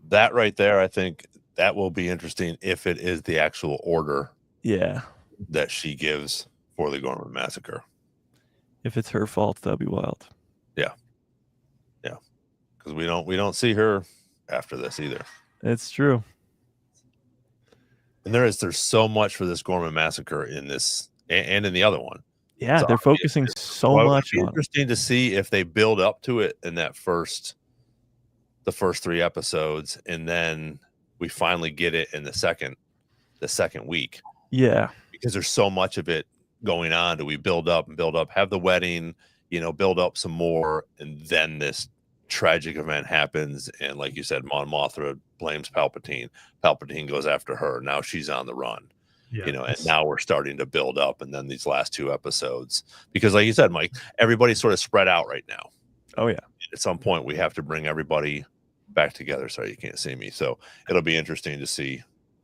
That right there, I think that will be interesting if it is the actual order. Yeah. That she gives for the Gorman Massacre. If it's her fault, that'd be wild. Yeah. Yeah. Because we don't see her after this either. It's true. And there's so much for this Gorman Massacre in this and in the other one. Yeah, so they're focusing so much on it. Interesting to see if they build up to it in the first 3 episodes, and then we finally get it in the second week. Yeah. Because there's so much of it going on. Do we build up, have the wedding, build up some more, and then this tragic event happens, and like you said, Mon Mothma blames Palpatine. Palpatine goes after her. Now she's on the run. Yeah, and now we're starting to build up, and then these last 2 episodes, because like you said, Mike, everybody's sort of spread out right now. Oh yeah. At some point, we have to bring everybody back together. Sorry, you can't see me. So it'll be interesting to see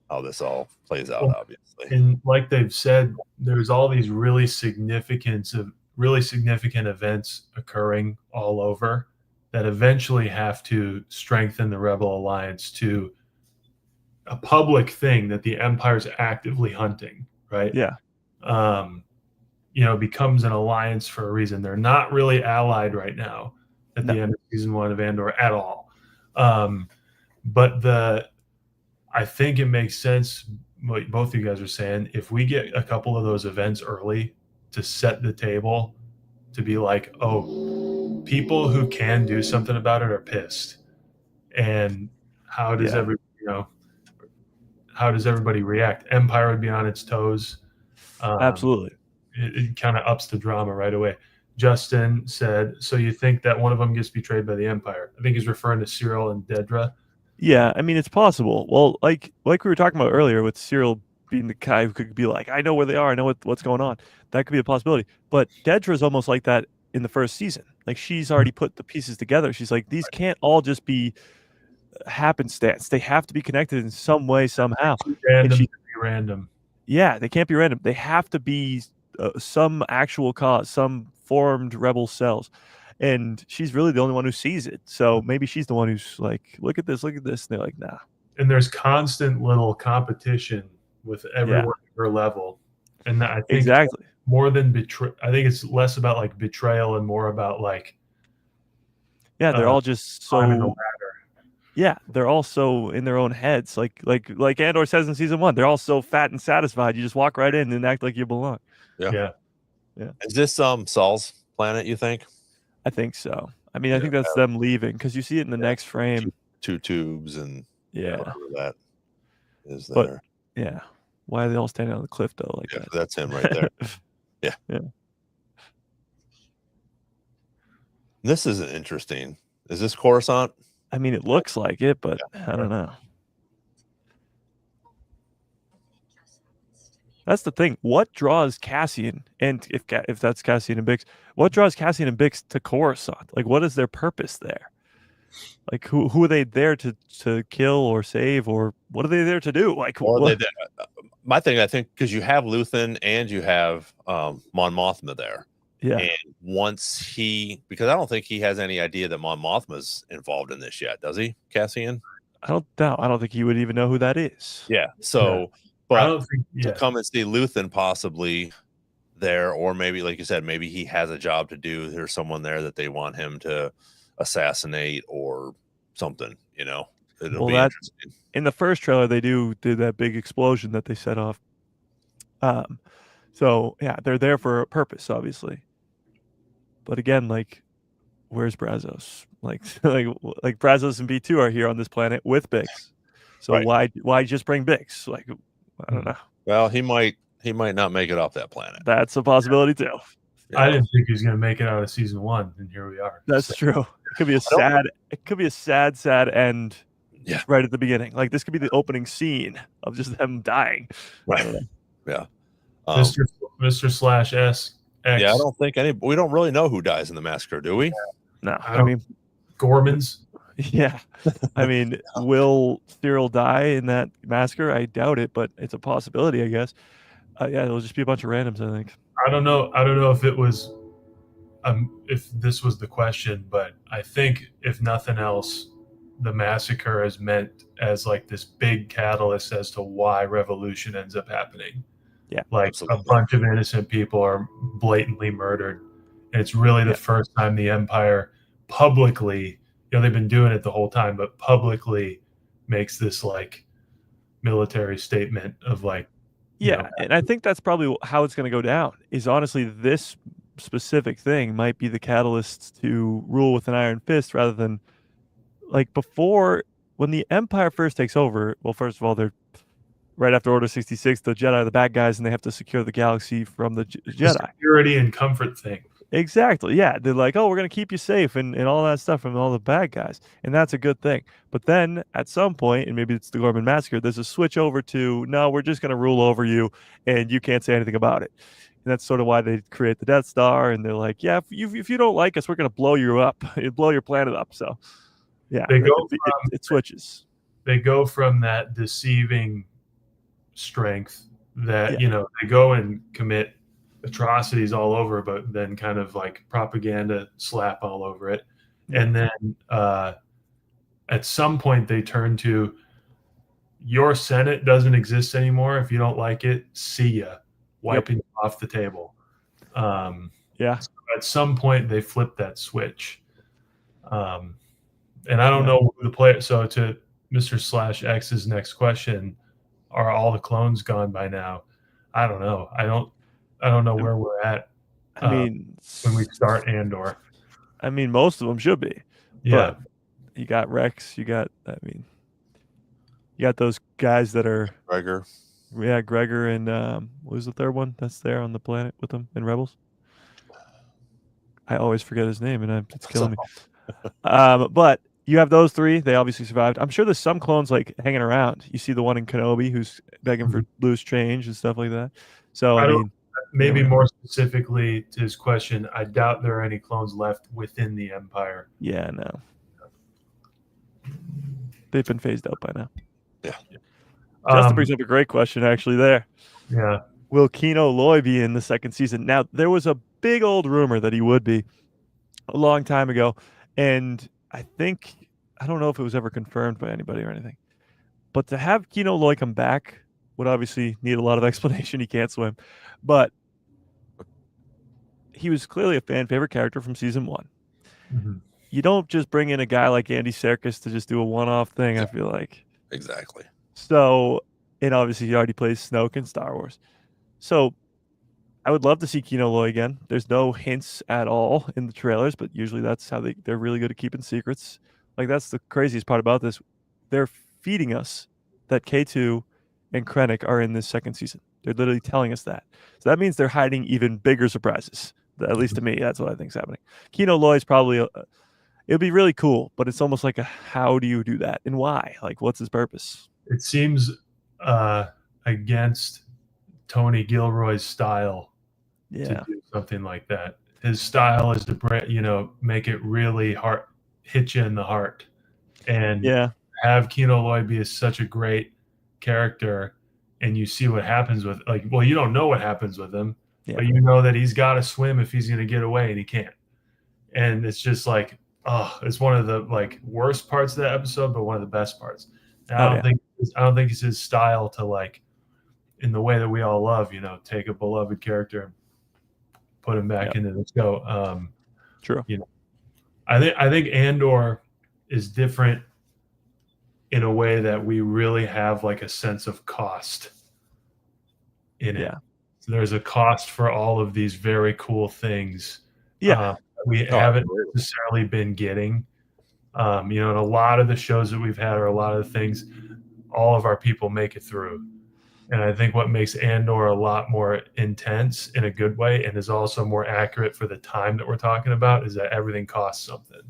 how this all plays out, obviously. And like they've said, there's all these really significant events occurring all over that eventually have to strengthen the Rebel Alliance to a public thing that the Empire's actively hunting, right? Yeah. Becomes an alliance for a reason. They're not really allied right now at the end of season 1 of Andor at all. But I think it makes sense what both of you guys are saying. If we get a couple of those events early to set the table, to be like, oh, people who can do something about it are pissed, and how does everybody react? Empire would be on its toes. Absolutely. It kind of ups the drama right away. Justin said, so you think that one of them gets betrayed by the Empire? I think he's referring to Cyril and Dedra. Yeah, I mean, it's possible. Well, like we were talking about earlier with Cyril being the guy who could be like, I know where they are. I know what's going on. That could be a possibility. But Dedra's almost like that in the first season. Like she's already put the pieces together. She's like, these can't all just be happenstance. They have to be connected in some way, somehow. Random. Yeah, they can't be random. They have to be some actual cause, some formed rebel cells. And she's really the only one who sees it. So maybe she's the one who's like, look at this. And they're like, nah. And there's constant little competition with everyone at her level. And I think exactly more than I think it's less about like betrayal and more about like. Yeah, they're all just so. Yeah, they're all so in their own heads. Like Andor says in season 1, they're all so fat and satisfied. You just walk right in and act like you belong. Yeah. Is this Saul's planet, you think? I think so. I mean, I think that's them leaving, because you see it in the next frame. Two tubes and that is there. But, why are they all standing on the cliff though? Like that? That's him right there. Yeah. This isn't interesting. Is this Coruscant? I mean, it looks like it, but I don't know. That's the thing. What draws Cassian, and if that's Cassian and Bix, what draws Cassian and Bix to Coruscant? Like, what is their purpose there? Like, who are they there to kill or save, or what are they there to do? Like, my thing, I think, because you have Luthen and you have Mon Mothma there. Yeah. And once because I don't think he has any idea that Mon Mothma's involved in this yet, does he, Cassian? I don't think he would even know who that is. Yeah. So. But I don't think, to come and see Luthen possibly there, or maybe, like you said, maybe he has a job to do. There's someone there that they want him to assassinate or something, It'll be interesting. In the first trailer, they did that big explosion that they set off. So yeah, they're there for a purpose, obviously. But again, like, where's Brazos? Like Brazos and B2 are here on this planet with Biggs. So why just bring Biggs? Like, I don't know. Well, he might not make it off that planet. That's a possibility too. I didn't think he was going to make it out of season 1, and here we are. That's true. It could be a sad end. Yeah. Right at the beginning. Like, this could be the opening scene of just them dying. Right. Yeah. Mr. Slash S. X. Yeah, I don't think we don't really know who dies in the massacre, do we? No. I mean, Gormans. Yeah. I mean, will Cyril die in that massacre? I doubt it, but it's a possibility, I guess. Yeah, it'll just be a bunch of randoms, I think. I don't know if it was if this was the question, but I think if nothing else, the massacre is meant as like this big catalyst as to why revolution ends up happening. Yeah, like absolutely. A bunch of innocent people are blatantly murdered, and it's really the first time the Empire publicly, they've been doing it the whole time, but publicly makes this like military statement of like, and I think that's probably how it's going to go down. Is honestly, this specific thing might be the catalyst to rule with an iron fist rather than like before, when the Empire first takes over. Well, first of all, they're right after Order 66. The Jedi are the bad guys, and they have to secure the galaxy from the Jedi. Security and comfort thing. Exactly. Yeah, they're like, oh, we're going to keep you safe and all that stuff from all the bad guys, and that's a good thing. But then at some point, and maybe it's the Gorman Massacre, there's a switch over to, no, we're just going to rule over you, and you can't say anything about it. And that's sort of why they create the Death Star, and they're like, yeah, if you don't like us, we're going to blow you up, blow your planet up. So yeah, it switches. They go from that deceiving strength that they go and commit atrocities all over, but then kind of like propaganda slap all over it. And then at some point they turn to, your Senate doesn't exist anymore. If you don't like it, see ya, wiping off the table. So at some point they flip that switch. And I don't know who the player. So to Mr. Slash X's next question, are all the clones gone by now? I don't know. I don't know where we're at. I mean, when we start Andor. I mean, most of them should be. Yeah. But you got Rex. You got those guys that are Gregor. Yeah, Gregor and what was the third one that's there on the planet with them in Rebels? I always forget his name, and it's killing me. But you have those three. They obviously survived. I'm sure there's some clones like hanging around. You see the one in Kenobi who's begging for loose change and stuff like that. So I mean, maybe more specifically to his question, I doubt there are any clones left within the Empire. Yeah, no. They've been phased out by now. Yeah. Justin brings up a great question actually there. Yeah. Will Kino Loy be in the second season? Now, there was a big old rumor that he would be a long time ago. And I don't know if it was ever confirmed by anybody or anything. But to have Kino Loy come back would obviously need a lot of explanation. He can't swim. But he was clearly a fan favorite character from season 1. Mm-hmm. You don't just bring in a guy like Andy Serkis to just do a one-off thing, I feel like. Exactly. So, and obviously he already plays Snoke in Star Wars. So I would love to see Kino Loy again. There's no hints at all in the trailers, but usually that's how they're really good at keeping secrets. Like, that's the craziest part about this. They're feeding us that K2 and Krennic are in this second season. They're literally telling us that. So that means they're hiding even bigger surprises. At least to me, that's what I think is happening. Kino Loy is probably it'd be really cool, but it's almost like how do you do that and why? Like, what's his purpose? It seems against Tony Gilroy's style to do something like that. His style is to make it really hard, hit you in the heart, and have Kino Loy be such a great character, and you see what happens with you don't know what happens with him, but you know that he's got to swim if he's going to get away, and he can't. And it's just like, it's one of the worst parts of that episode, but one of the best parts. And I don't think it's his style to in the way that we all love, take a beloved character and put him back into the show. True. I think Andor is different in a way that we really have a sense of cost in it. So there's a cost for all of these very cool things. We haven't necessarily been getting. And a lot of the shows that we've had, or a lot of the things, all of our people make it through. And I think what makes Andor a lot more intense in a good way, and is also more accurate for the time that we're talking about, is that everything costs something.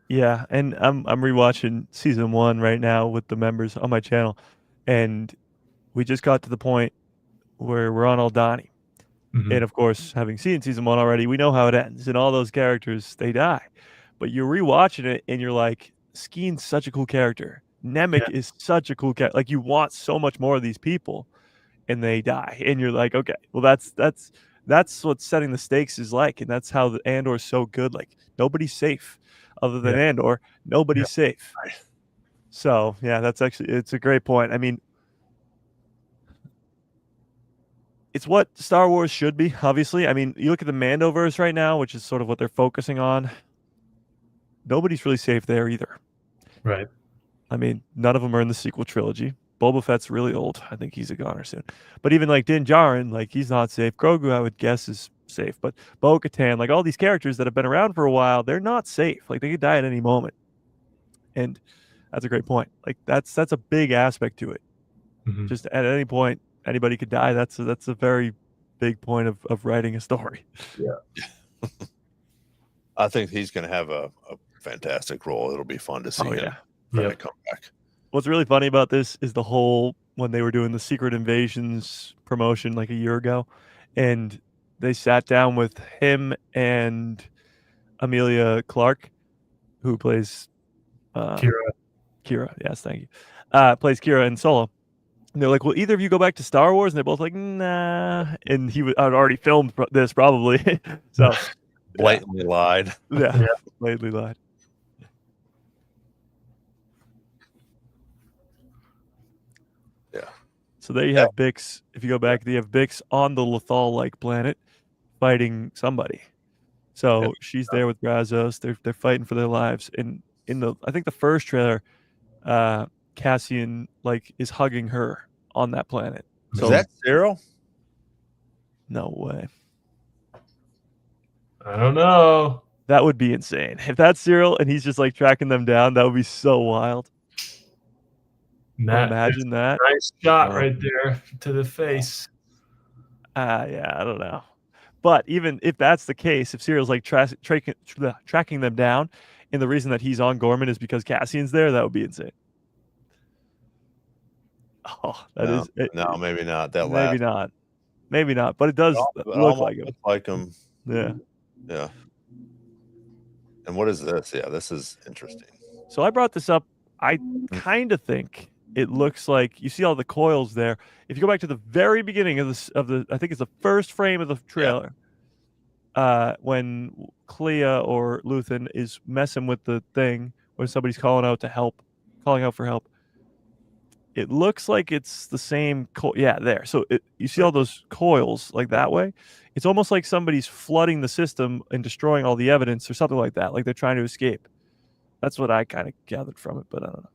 Yeah, and I'm rewatching season 1 right now with the members on my channel, and we just got to the point where we're on Aldhani. And of course, having seen season 1 already, we know how it ends, and all those characters, they die. But you're rewatching it, and you're like, Skeen's such a cool character. Nemik is such a cool character. Like, you want so much more of these people, and they die. And you're like, okay, well, that's what's setting the stakes is like, and that's how the Andor's so good. Like, nobody's safe. Other than Andor, nobody's safe. So, yeah, it's a great point. I mean, it's what Star Wars should be, obviously. I mean, you look at the Mandoverse right now, which is sort of what they're focusing on. Nobody's really safe there either. Right. I mean, none of them are in the sequel trilogy. Boba Fett's really old. I think he's a goner soon. But even like Din Djarin, like, he's not safe. Grogu, I would guess, is safe. But Bo-Katan, like, all these characters that have been around for a while, they're not safe. Like, they could die at any moment. And that's a great point. Like, that's a big aspect to it. Just at any point, anybody could die. That's a very big point of writing a story. Yeah. I think he's going to have a fantastic role. It'll be fun to see him come back. What's really funny about this is the whole, when they were doing the Secret Invasions promotion like a year ago, and they sat down with him and Emilia Clarke, who plays Kira. Yes, thank you. Plays Kira in Solo. And they're like, will either of you go back to Star Wars? And they're both like, nah. And I'd already filmed this probably. So blatantly lied. Yeah, blatantly lied. Yeah. So there you have Bix. If you go back, you have Bix on the Lothal-like planet fighting somebody. So she's there with Brazos. They're fighting for their lives. And I think the first trailer, Cassian is hugging her on that planet. So, is that Cyril? No way. I don't know. That would be insane. If that's Cyril and he's just like tracking them down, that would be so wild. Imagine that. Nice shot right there to the face. Yeah, I don't know. But even if that's the case, if Cyril's like tracking them down, and the reason that he's on Gorman is because Cassian's there, that would be insane. Oh, no, maybe not. Maybe not. But it does look like him. Like him. Yeah. Yeah. And what is this? Yeah, this is interesting. So I brought this up. I kind of think it looks like, you see all the coils there. If you go back to the very beginning of the I think it's the first frame of the trailer, when Clea or Luthen is messing with the thing when somebody's calling out for help. It looks like it's the same there. So you see all those coils like that way. It's almost like somebody's flooding the system and destroying all the evidence or something like that. Like they're trying to escape. That's what I kind of gathered from it, but I don't know.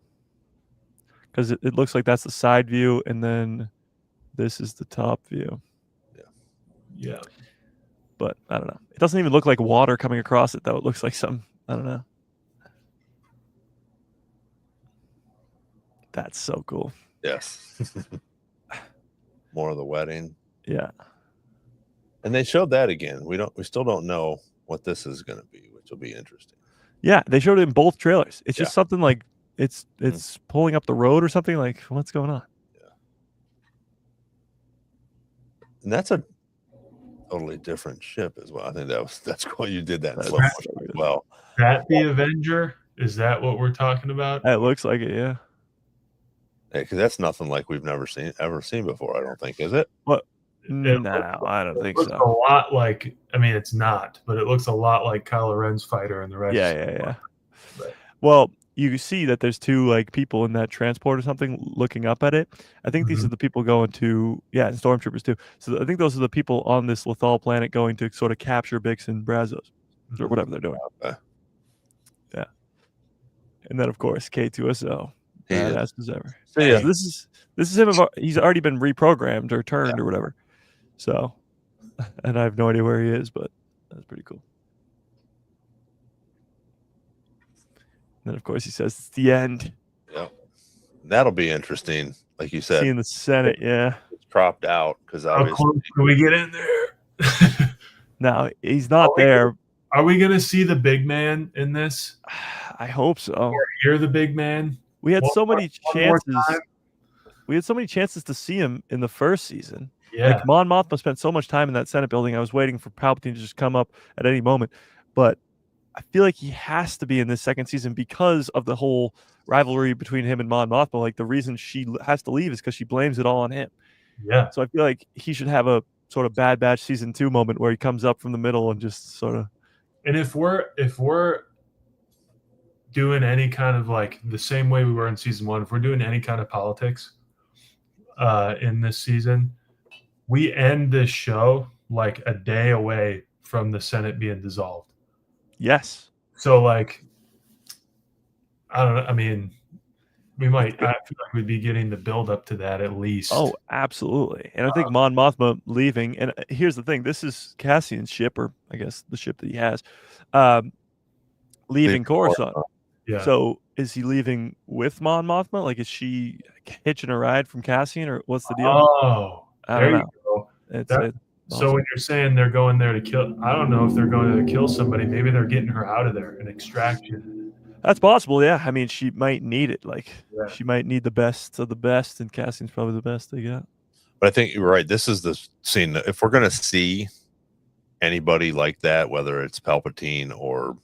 Because it looks like that's the side view, and then this is the top view. Yeah. But I don't know. It doesn't even look like water coming across it, though. It looks like some, I don't know. That's so cool. Yes. More of the wedding. Yeah. And they showed that again. We still don't know what this is going to be, which will be interesting. Yeah, they showed it in both trailers. It's just something like it's pulling up the road or something. Like, what's going on? Yeah. And that's a totally different ship as well. I think that's cool. You did that in slow motion as well. That the Avenger? Is that what we're talking about? It looks like it, yeah. Because that's nothing like we've ever seen before, I don't think, is it? What? No, I don't think so. A lot like, I mean, it's not, but it looks a lot like Kylo Ren's fighter in the rest. Yeah. Right. Well, you see that there's two people in that transport or something looking up at it. I think these are the people going to, and stormtroopers too. So I think those are the people on this Lothal planet going to sort of capture Bix and Brazos or whatever they're doing. Okay. Yeah. And then of course K2SO, badass as ever. So, yeah. So this is him. He's already been reprogrammed or turned or whatever. So, and I have no idea where he is, but that's pretty cool. And then, of course, he says it's the end. Yep. That'll be interesting. Like you said, seeing the Senate, yeah. It's cropped out because How obviously. close can we get in there? No, he's not there. Are we going to see the big man in this? I hope so. Or you're the big man? We had so many chances. We had so many chances to see him in the first season. Yeah. Like Mon Mothma spent so much time in that Senate building. I was waiting for Palpatine to just come up at any moment. But I feel like he has to be in this second season because of the whole rivalry between him and Mon Mothma. Like the reason she has to leave is because she blames it all on him. Yeah. So I feel like he should have a sort of Bad Batch season 2 moment where he comes up from the middle and just sort of. And if we're doing any kind of like the same way we were in season 1, if we're doing any kind of politics in this season, we end this show like a day away from the Senate being dissolved. Yes. So like, I don't know. I mean, we might. I feel like we'd be getting the build up to that at least. Oh, absolutely. And I think Mon Mothma leaving. And here's the thing: this is Cassian's ship, or I guess the ship that he has, leaving Coruscant. Yeah. So is he leaving with Mon Mothma? Like, is she hitching a ride from Cassian, or what's the deal? Oh, I don't know. You go. So when you're saying they're going there to kill, I don't know if they're going to kill somebody. Maybe they're getting her out of there, an extraction. That's possible, yeah. I mean, she might need it. Like, she might need the best of the best, and Cassian's probably the best they got. But I think you're right. This is the scene. If we're going to see anybody like that, whether it's Palpatine or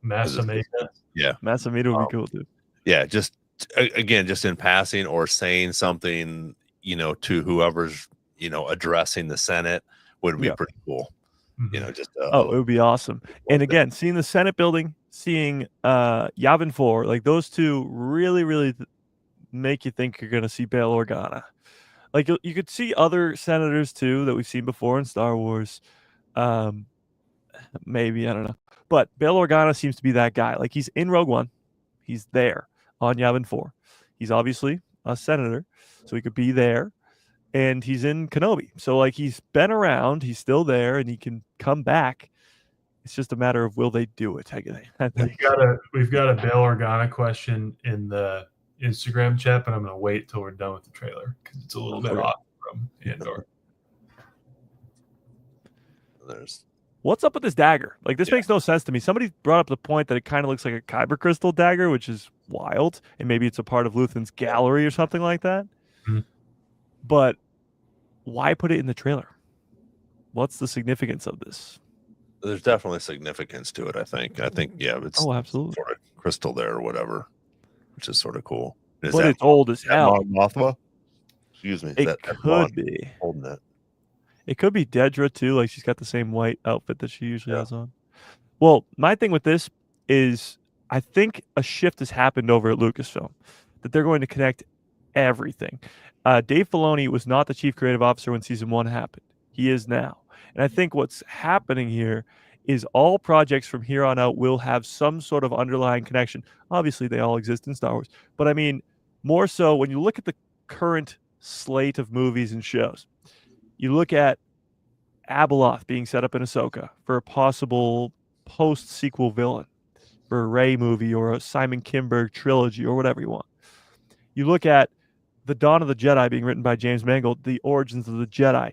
Massa Mesa. Yeah. Massa Mesa would be cool, too. Yeah, just, again, just in passing or saying something, to whoever's, addressing the Senate would be pretty cool. Just it would be awesome. And again, seeing the Senate building, seeing Yavin 4, like those two really, really make you think you're going to see Bail Organa. Like you could see other senators too that we've seen before in Star Wars. Maybe, I don't know. But Bail Organa seems to be that guy. Like he's in Rogue One. He's there on Yavin 4. He's obviously a senator, so he could be there. And he's in Kenobi. So, like, he's been around. He's still there, and he can come back. It's just a matter of will they do it. I think. We've got a Bail Organa question in the Instagram chat, but I'm going to wait till we're done with the trailer because it's a little bit off from Andor. What's up with this dagger? Like, this makes no sense to me. Somebody brought up the point that it kind of looks like a kyber crystal dagger, which is wild. And maybe it's a part of Luthen's gallery or something like that. Mm-hmm. But why put it in the trailer? What's the significance of this? There's definitely significance to it, I think. It's absolutely sort of crystal there or whatever, which is sort of cool. But it's old as hell. Mothma? Excuse me. It could be. Holding it. It could be Dedra too. Like she's got the same white outfit that she usually has on. Well, my thing with this is I think a shift has happened over at Lucasfilm that they're going to connect everything. Dave Filoni was not the chief creative officer when season 1 happened. He is now. And I think what's happening here is all projects from here on out will have some sort of underlying connection. Obviously, they all exist in Star Wars. But I mean, more so when you look at the current slate of movies and shows, you look at Abeloth being set up in Ahsoka for a possible post-sequel villain for a Rey movie or a Simon Kinberg trilogy or whatever you want. You look at The Dawn of the Jedi being written by James Mangold, the origins of the Jedi,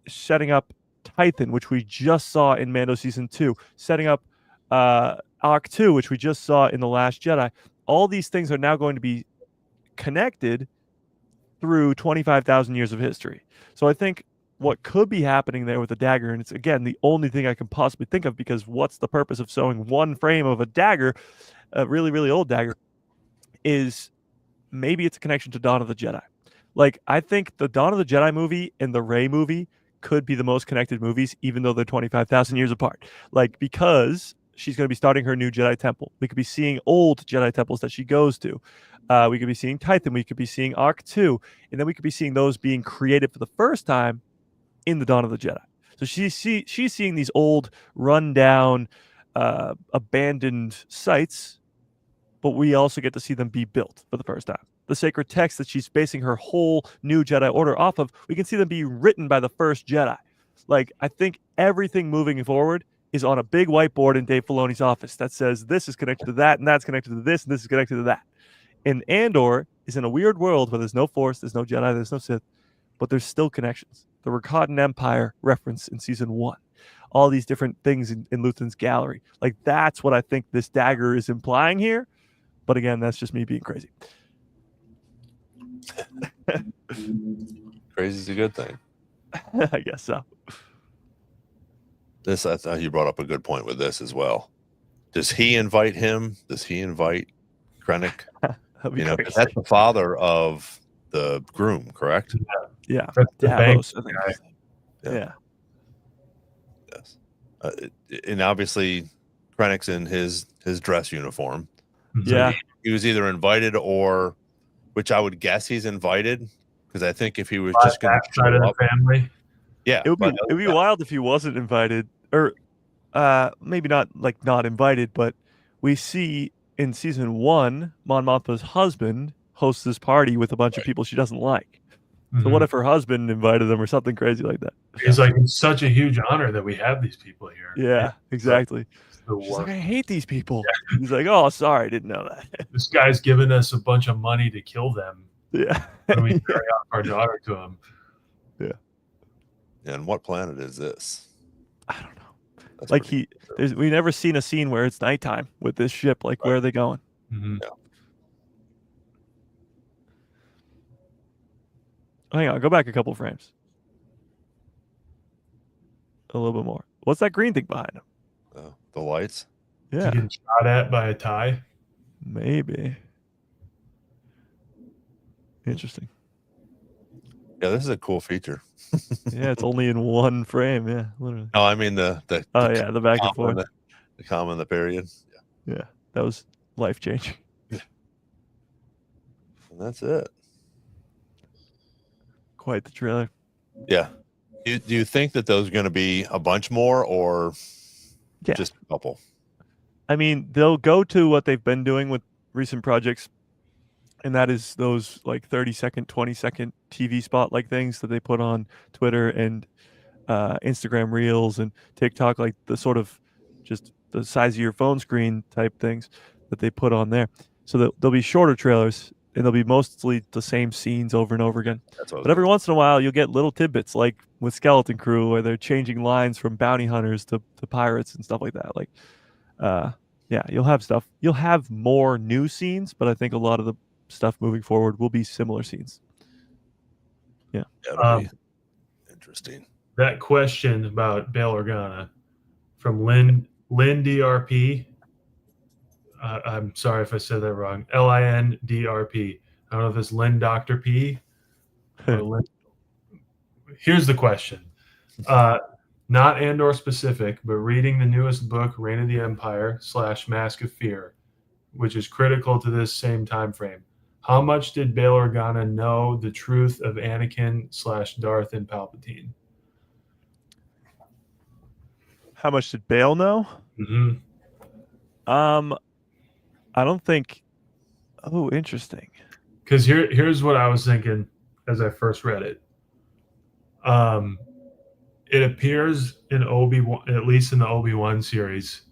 setting up Tython, which we just saw in Mando Season 2, setting up Arc 2, which we just saw in The Last Jedi. All these things are now going to be connected through 25,000 years of history. So I think what could be happening there with the dagger, and it's, again, the only thing I can possibly think of, because what's the purpose of sewing one frame of a dagger, a really, really old dagger, is maybe it's a connection to Dawn of the Jedi. Like, I think the Dawn of the Jedi movie and the Rey movie could be the most connected movies, even though they're 25,000 years apart. Like, because she's going to be starting her new Jedi temple. We could be seeing old Jedi temples that she goes to. We could be seeing Tython. We could be seeing Arc 2. And then we could be seeing those being created for the first time in the Dawn of the Jedi. So she's seeing these old, run-down, abandoned sites, but we also get to see them be built for the first time. the sacred text that she's basing her whole new Jedi Order off of, we can see them be written by the first Jedi. Like, I think everything moving forward is on a big whiteboard in Dave Filoni's office that says this is connected to that, and that's connected to this, and this is connected to that. And Andor is in a weird world where there's no Force, there's no Jedi, there's no Sith, but there's still connections. The Rakatan Empire reference in season 1. All these different things in Luthen's gallery. Like, that's what I think this dagger is implying here. But again, that's just me being crazy. Crazy is a good thing. I guess so. This, I thought you brought up a good point with this as well. Does he invite him? Does he invite Krennic? You know, that's the father of the groom, correct? Yeah. Davos, I think. Yeah. Yes. And obviously, Krennic's in his dress uniform. Yeah. So he was either invited or, which I would guess he's invited, because I think if he was just going to show up, family. Yeah, it would be wild if he wasn't invited, or maybe not invited, but we see in season 1, Mon Mothma's husband hosts this party with a bunch of people she doesn't like. So what if her husband invited them or something crazy like that? He's like, it's such a huge honor that we have these people here. Yeah, exactly. She's like, I hate these people. Yeah. He's like, oh, sorry, didn't know that. This guy's giving us a bunch of money to kill them. Yeah. And we carry off our daughter to him. Yeah. And what planet is this? I don't know. That's like we've never seen a scene where it's nighttime with this ship. Like, where are they going? Mm-hmm. Yeah. Hang on, go back a couple frames. A little bit more. What's that green thing behind him? The lights? Yeah. Getting shot at by a tie? Maybe. Interesting. Yeah, this is a cool feature. Yeah, it's only in one frame. Yeah, literally. Oh, I mean the the back and forth. The comma and the period. Yeah, that was life-changing. And that's it. Quite the trailer. Yeah. Do you think that those are going to be a bunch more, or just a couple? I mean, they'll go to what they've been doing with recent projects, and that is those like 30-second, 20-second TV spot like things that they put on Twitter and Instagram Reels and TikTok, like the sort of just the size of your phone screen type things that they put on there. So there'll be shorter trailers, and they'll be mostly the same scenes over and over again. But every once in a while, you'll get little tidbits, like with Skeleton Crew, where they're changing lines from bounty hunters to pirates and stuff like that. Like, yeah, you'll have stuff. You'll have more new scenes, but I think a lot of the stuff moving forward will be similar scenes. Yeah. That'll be interesting. That question about Bail Organa from Lynn DRP. I'm sorry if I said that wrong. LINDRP. I don't know if it's Lynn Dr. P. Or Lynn. Here's the question. Not Andor specific, but reading the newest book, Reign of the Empire / Mask of Fear, which is critical to this same time frame. How much did Bail Organa know the truth of Anakin / Darth and Palpatine? How much did Bail know? Mm-hmm. I don't think. Oh, interesting. Because here's what I was thinking as I first read it. It appears in Obi-Wan, at least in the Obi-Wan series,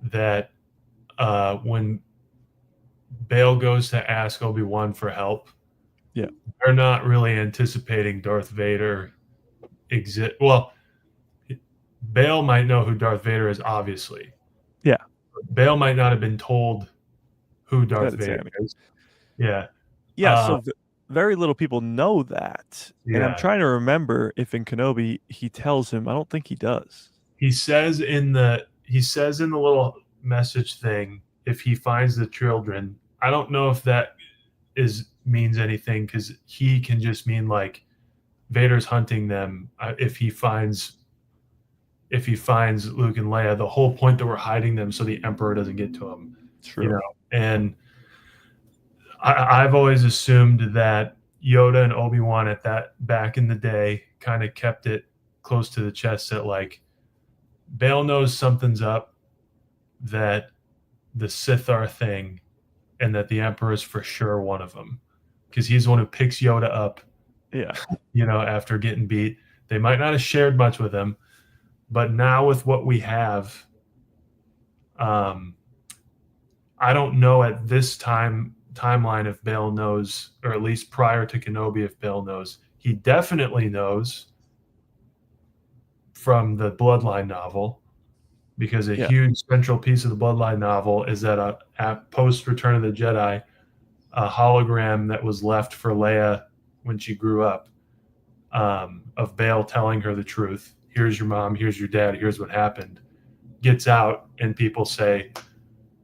that when Bail goes to ask Obi-Wan for help, they're not really anticipating Darth Vader exist. Well, Bail might know who Darth Vader is, obviously. Yeah. Bail might not have been told who Darth Vader is. Yeah. Yeah, so very little people know that. Yeah. And I'm trying to remember if in Kenobi he tells him. I don't think he does. He says in the little message thing, if he finds the children, I don't know if that means anything, because he can just mean like Vader's hunting them. If he finds Luke and Leia, the whole point that we're hiding them so the Emperor doesn't get to them. True. You know, and I've always assumed that Yoda and Obi-Wan at that back in the day kind of kept it close to the chest that like Bail knows something's up, that the Sith are a thing, and that the Emperor is for sure one of them, because he's the one who picks Yoda up. Yeah. After getting beat. They might not have shared much with him, but now with what we have, I don't know at this timeline if Bail knows, or at least prior to Kenobi if Bail knows. He definitely knows from the Bloodline novel, because a huge central piece of the Bloodline novel is that at post Return of the Jedi, a hologram that was left for Leia when she grew up, of Bail telling her the truth. Here's your mom, here's your dad, here's what happened. Gets out, and people say,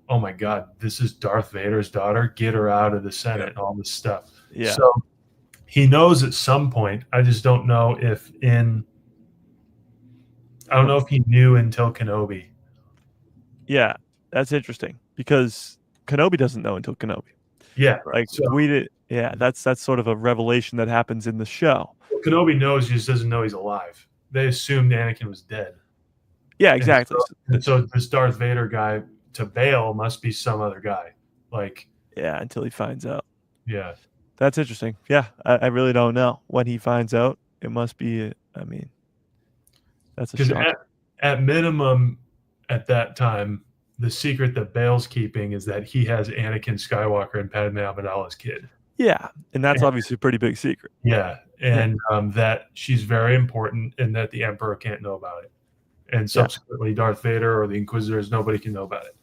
oh my God, this is Darth Vader's daughter. Get her out of the Senate and all this stuff. Yeah. So he knows at some point. I just don't know if he knew until Kenobi. Yeah, that's interesting, because Kenobi doesn't know until Kenobi. Yeah. Like, we did. Yeah, that's sort of a revelation that happens in the show. Kenobi knows, he just doesn't know he's alive. They assumed Anakin was dead. Yeah, exactly. And so this Darth Vader guy to Bail must be some other guy. Until he finds out. Yeah. That's interesting. Yeah, I really don't know. When he finds out, it must be, that's a shock. At minimum, at that time, the secret that Bail's keeping is that he has Anakin Skywalker and Padme Amidala's kid. Yeah, and that's obviously a pretty big secret. Yeah, and that she's very important, and that the Emperor can't know about it. And subsequently, Darth Vader or the Inquisitors, nobody can know about it.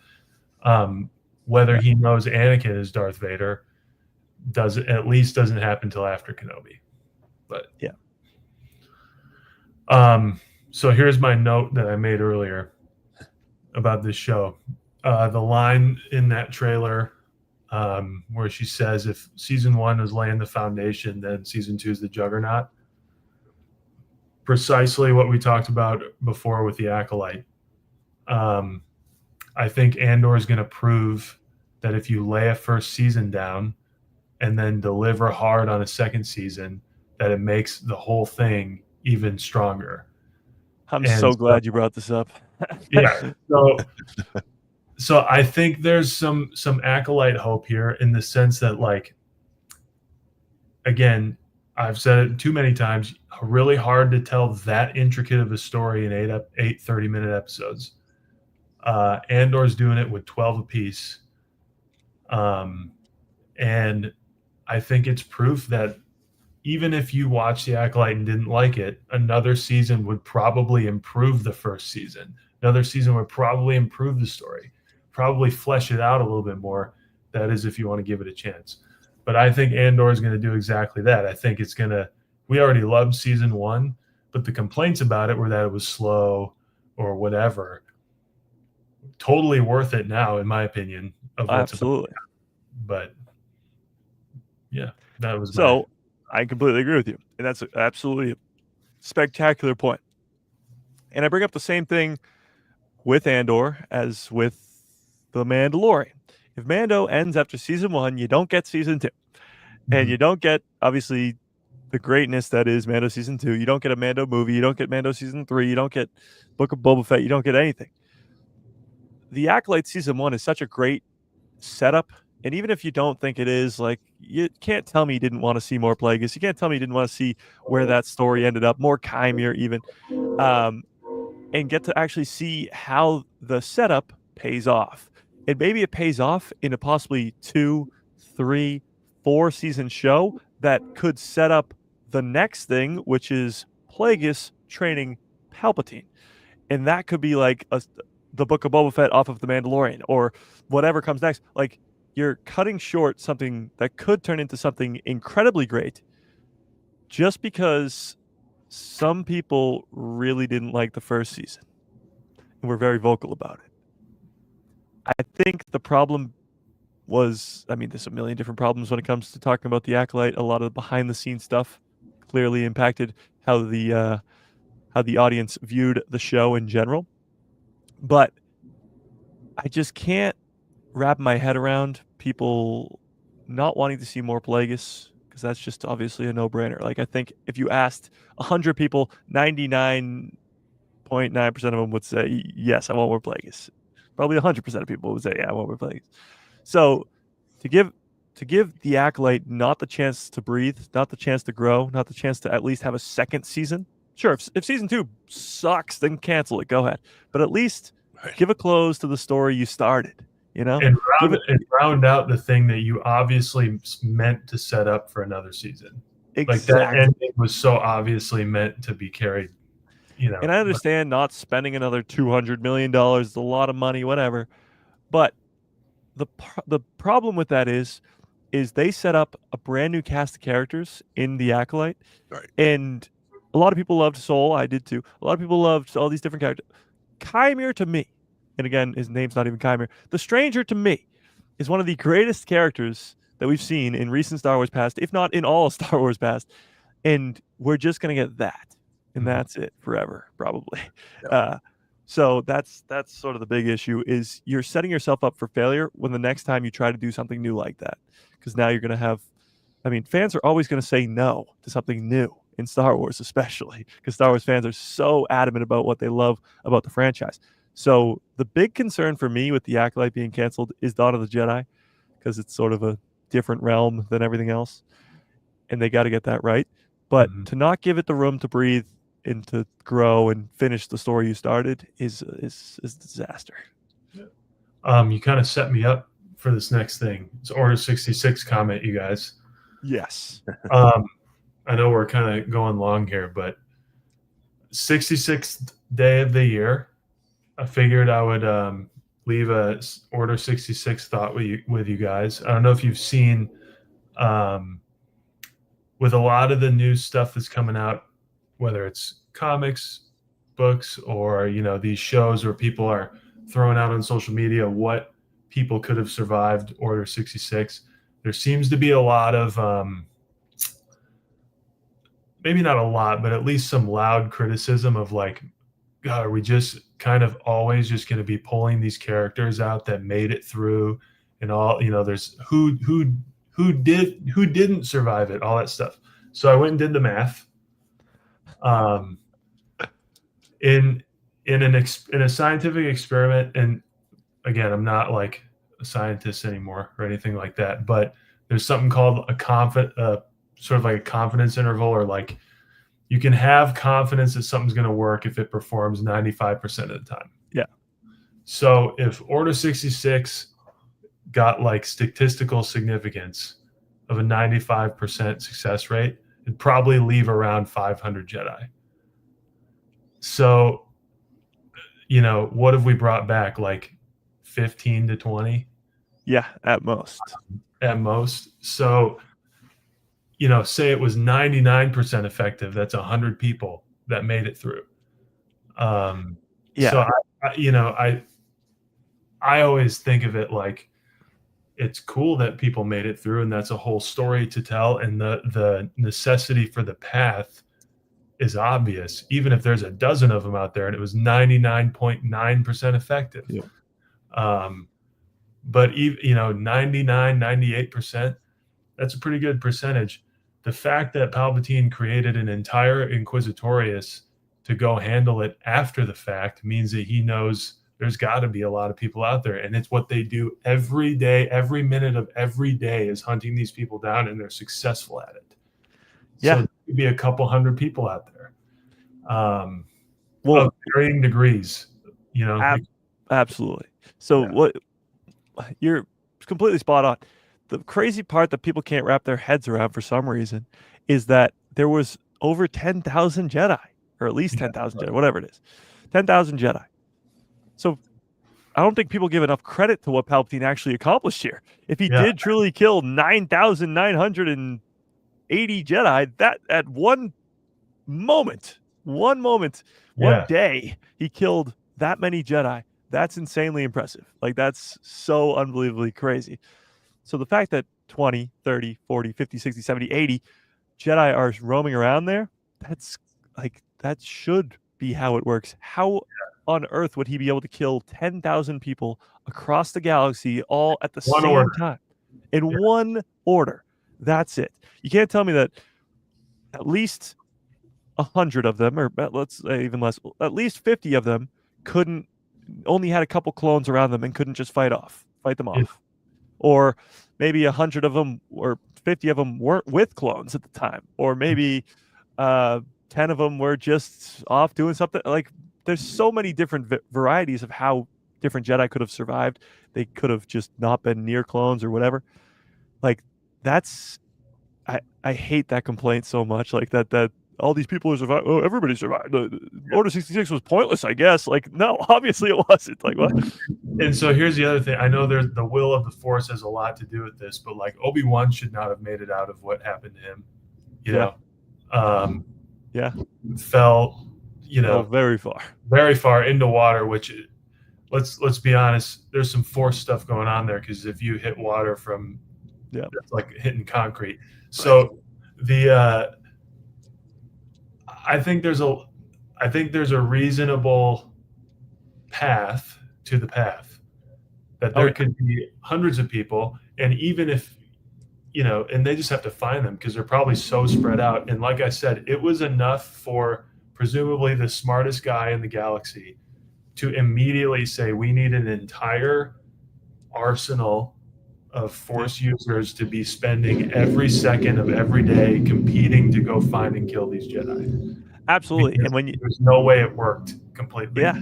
Whether he knows Anakin is Darth Vader doesn't happen until after Kenobi. But yeah. So here's my note that I made earlier about this show. The line in that trailer where she says, if season 1 is laying the foundation, then season 2 is the juggernaut. Precisely what we talked about before with the Acolyte. I think Andor is going to prove that if you lay a first season down and then deliver hard on a second season, that it makes the whole thing even stronger. I'm so glad you brought this up. Yeah. So I think there's some Acolyte hope here, in the sense that, again, I've said it too many times, really hard to tell that intricate of a story in 8 30-minute episodes. Andor's doing it with 12 apiece. And I think it's proof that even if you watch The Acolyte and didn't like it, another season would probably improve the first season. Another season would probably improve the story, probably flesh it out a little bit more. That is, if you want to give it a chance. But I think Andor is going to do exactly that. I think it's going to – we already loved season 1, but the complaints about it were that it was slow or whatever. Totally worth it now, in my opinion. Absolutely. But, yeah, that was so – I completely agree with you. And that's absolutely a spectacular point. And I bring up the same thing with Andor as with The Mandalorian. If Mando ends after season 1, you don't get season 2. And you don't get, obviously, the greatness that is Mando season 2. You don't get a Mando movie. You don't get Mando season 3. You don't get Book of Boba Fett. You don't get anything. The Acolyte season 1 is such a great setup. And even if you don't think it is, you can't tell me you didn't want to see more Plagueis. You can't tell me you didn't want to see where that story ended up, more Chimere even, and get to actually see how the setup pays off. And maybe it pays off in a possibly 2, 3, 4 season show that could set up the next thing, which is Plagueis training Palpatine. And that could be the Book of Boba Fett off of The Mandalorian, or whatever comes next. You're cutting short something that could turn into something incredibly great just because some people really didn't like the first season and were very vocal about it. I think the problem was, there's a million different problems when it comes to talking about The Acolyte. A lot of the behind-the-scenes stuff clearly impacted how the audience viewed the show in general. But I just can't wrap my head around people not wanting to see more Plagueis, because that's just obviously a no-brainer. I think if you asked 100 people, 99.9% of them would say, yes, I want more Plagueis. Probably 100% of people would say, yeah, I want more Plagueis. So to give the Acolyte not the chance to breathe, not the chance to grow, not the chance to at least have a second season. Sure, if season 2 sucks, then cancel it. Go ahead, but at least give a close to the story you started. You know, and round out the thing that you obviously meant to set up for another season. Exactly. Like that ending was so obviously meant to be carried. You know, and I understand not spending another $200 million is a lot of money, whatever. But the problem with that is they set up a brand new cast of characters in the Acolyte, right. And a lot of people loved Soul. I did too. A lot of people loved all these different characters. Chimera to me, and again, his name's not even Chimera. The Stranger to me is one of the greatest characters that we've seen in recent Star Wars past, if not in all Star Wars past. And we're just gonna get that, and that's it forever, probably. Yeah. So that's sort of the big issue, is you're setting yourself up for failure when the next time you try to do something new like that. Because now you're going to have, I mean, fans are always going to say no to something new in Star Wars, especially because Star Wars fans are so adamant about what they love about the franchise. So the big concern for me with the Acolyte being canceled is Dawn of the Jedi, because it's sort of a different realm than everything else, and they got to get that right. But to not give it the room to breathe and to grow and finish the story you started is a disaster. You kind of set me up for this next thing. It's Order 66 comment, you guys. Yes. I know we're kind of going long here, but 66th day of the year, I figured I would leave a Order 66 thought with you guys. I don't know if you've seen with a lot of the new stuff that's coming out, whether it's comics, books, or these shows where people are throwing out on social media what people could have survived Order 66. There seems to be a lot of maybe not a lot, but at least some loud criticism of like, God, are we just kind of always just going to be pulling these characters out that made it through, and all, there's who didn't survive it, all that stuff. So I went and did the math. In a scientific experiment, and again, I'm not like a scientist anymore or anything like that, but there's something called sort of like a confidence interval, or like you can have confidence that something's going to work if it performs 95% of the time. Yeah. So if Order 66 got like statistical significance of a 95% success rate, it'd probably leave around 500 Jedi. So, what have we brought back? Like 15 to 20? Yeah, at most. At most. So, say it was 99% effective. That's 100 people that made it through. So, I always think of it like it's cool that people made it through, and that's a whole story to tell. And the necessity for the path is obvious, even if there's a dozen of them out there and it was 99.9% effective. Yeah. But 99, 98%, that's a pretty good percentage. The fact that Palpatine created an entire Inquisitorius to go handle it after the fact means that he knows there's got to be a lot of people out there, and it's what they do every day. Every minute of every day is hunting these people down, and they're successful at it. Yeah. So there could be a couple hundred people out there, well, of varying degrees, absolutely. So what you're completely spot on. The crazy part that people can't wrap their heads around for some reason is that there was over 10,000 Jedi, or at least 10,000 Jedi, whatever it is, 10,000 Jedi. So I don't think people give enough credit to what Palpatine actually accomplished here. If he did truly kill 9,980 Jedi, that at one day, he killed that many Jedi. That's insanely impressive. Like, that's so unbelievably crazy. So the fact that 20, 30, 40, 50, 60, 70, 80 Jedi are roaming around there, that should be how it works. How on earth would he be able to kill 10,000 people across the galaxy all at the same time in one order? That's it. You can't tell me that at least 100 of them, or let's say even less, at least 50 of them only had a couple clones around them and couldn't just fight them off. or maybe 100 of them or 50 of them weren't with clones at the time, or maybe 10 of them were just off doing something. Like, there's so many different varieties of how different Jedi could have survived. They could have just not been near clones or whatever. Like, that's I hate that complaint so much. Like that all these people who survived. Oh, everybody survived. Order 66 was pointless, I guess. Like, no, obviously it wasn't. Like, what? And so here's the other thing. I know there's the will of the Force has a lot to do with this, but like Obi-Wan should not have made it out of what happened to him. You know, fell, very far into water. Which, let's be honest, there's some Force stuff going on there, because if you hit water from, it's like hitting concrete. So I think there's a reasonable path to the path, that there could be hundreds of people, and even if, and they just have to find them, because they're probably so spread out. And like I said, it was enough for presumably the smartest guy in the galaxy to immediately say, we need an entire arsenal of Force users to be spending every second of every day competing to go find and kill these Jedi. Absolutely. Because and when there's no way it worked completely. Yeah,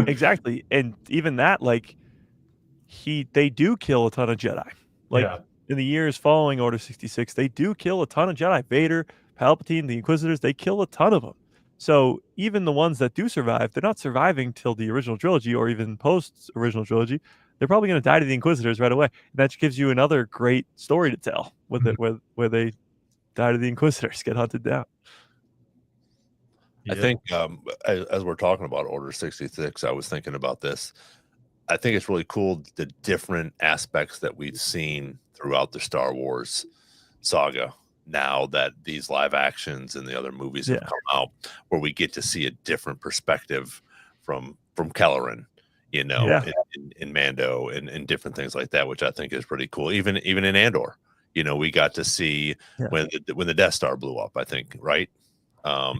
exactly. And even that, like, they do kill a ton of Jedi. Like, in the years following Order 66, they do kill a ton of Jedi. Vader, Palpatine, the Inquisitors, they kill a ton of them. So even the ones that do survive, they're not surviving till the original trilogy or even post original trilogy. They're probably going to die to the Inquisitors right away. And that gives you another great story to tell with it, where they die to the Inquisitors, get hunted down. I think as we're talking about Order 66, I was thinking about this. I think it's really cool, the different aspects that we've seen throughout the Star Wars saga, now that these live actions and the other movies have come out, where we get to see a different perspective from Kelleran, in Mando and different things like that, which I think is pretty cool. Even in Andor, we got to see when the Death Star blew up, I think, right? So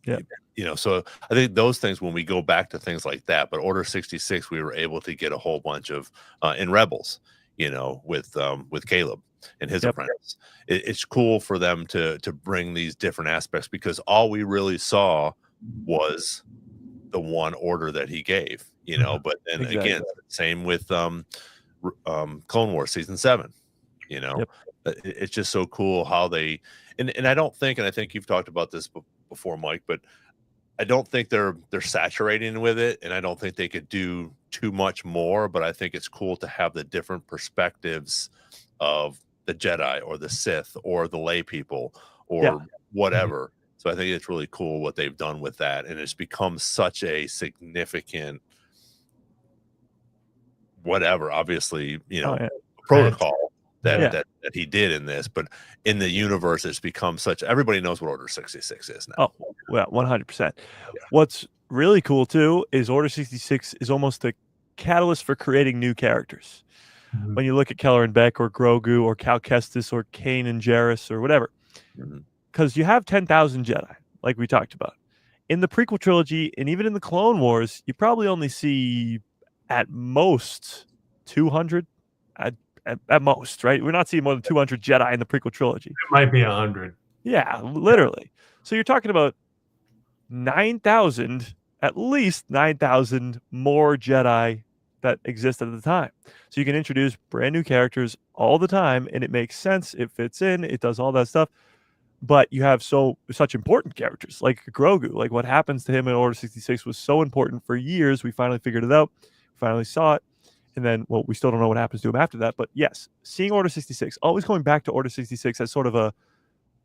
I think those things, when we go back to things like that, but Order 66, we were able to get a whole bunch of in Rebels, with Caleb and his apprentice. It's cool for them to bring these different aspects, because all we really saw was the one order that he gave, but then again, same with Clone Wars season 7, it's just so cool how they, and I don't think, and I think you've talked about this before, Mike, but I don't think they're saturating with it, and I don't think they could do too much more, but I think it's cool to have the different perspectives of the Jedi or the Sith or the lay people or whatever. So I think it's really cool what they've done with that, and it's become such a significant obviously, protocol that he did in this, but in the universe, it's become such, everybody knows what Order 66 is now. Oh, well, 100%. What's really cool too is Order 66 is almost a catalyst for creating new characters. When you look at Kelleran Beck or Grogu or Cal Kestis or Kanan Jarrus or whatever, because you have 10,000 Jedi, like we talked about. In the prequel trilogy and even in the Clone Wars, you probably only see at most 200 at most, right? We're not seeing more than 200 Jedi in the prequel trilogy. It might be 100. Yeah, literally. So you're talking about 9,000, at least 9,000 more Jedi that exist at the time. So you can introduce brand new characters all the time, and it makes sense. It fits in. It does all that stuff. But you have such important characters like Grogu. Like, what happens to him in Order 66 was so important for years. We finally figured it out. Finally saw it. And then, well, we still don't know what happens to him after that. But yes, seeing Order 66, always going back to Order 66 as sort of a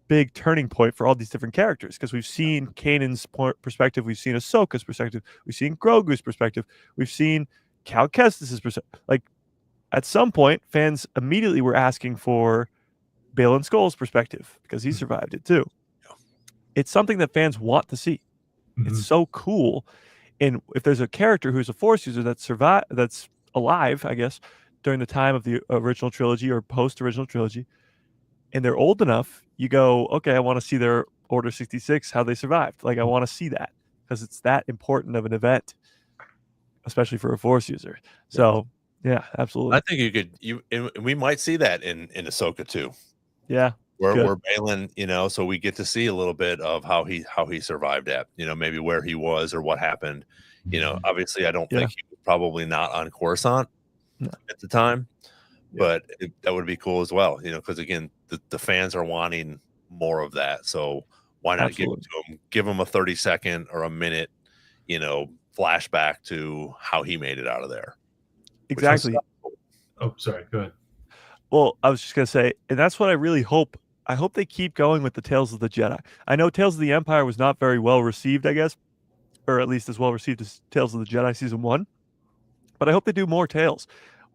big turning point for all these different characters, because we've seen Kanan's perspective, we've seen Ahsoka's perspective, we've seen Grogu's perspective, we've seen Cal Kestis' perspective. Like, at some point, fans immediately were asking for Baylan Skoll's perspective, because he survived it too. It's something that fans want to see. It's so cool. And if there's a character who's a Force user that's alive, I guess, during the time of the original trilogy or post-original trilogy, and they're old enough, you go, okay, I want to see their Order 66, how they survived. Like, I want to see that, because it's that important of an event, especially for a Force user. So, Yeah, absolutely. I think we might see that in Ahsoka too. Yeah. We're Balin, so we get to see a little bit of how he survived at, maybe where he was or what happened. Obviously I don't think he was probably not on Coruscant at the time, but that would be cool as well, because again, the fans are wanting more of that. So why not give it to him? Give him a 30-second or a minute, flashback to how he made it out of there. Exactly. Oh, sorry. Go ahead. Well, I was just gonna say, and that's what I really hope. I hope they keep going with the Tales of the Jedi. I know Tales of the Empire was not very well received, I guess, or at least as well received as Tales of the Jedi Season 1. But I hope they do more Tales.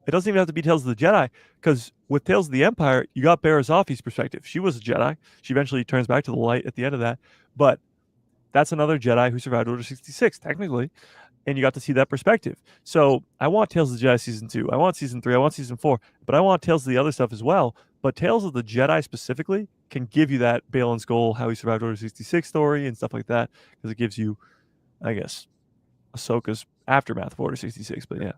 It doesn't even have to be Tales of the Jedi, because with Tales of the Empire, you got Barazofi's perspective. She was a Jedi. She eventually turns back to the light at the end of that. But that's another Jedi who survived Order 66, technically. And you got to see that perspective. So I want Tales of the Jedi Season 2. I want Season 3. I want Season 4. But I want Tales of the other stuff as well. But Tales of the Jedi specifically can give you that Balin Skoll, how he survived Order 66 story and stuff like that. Because it gives you, I guess, Ahsoka's aftermath of Order 66. But yeah.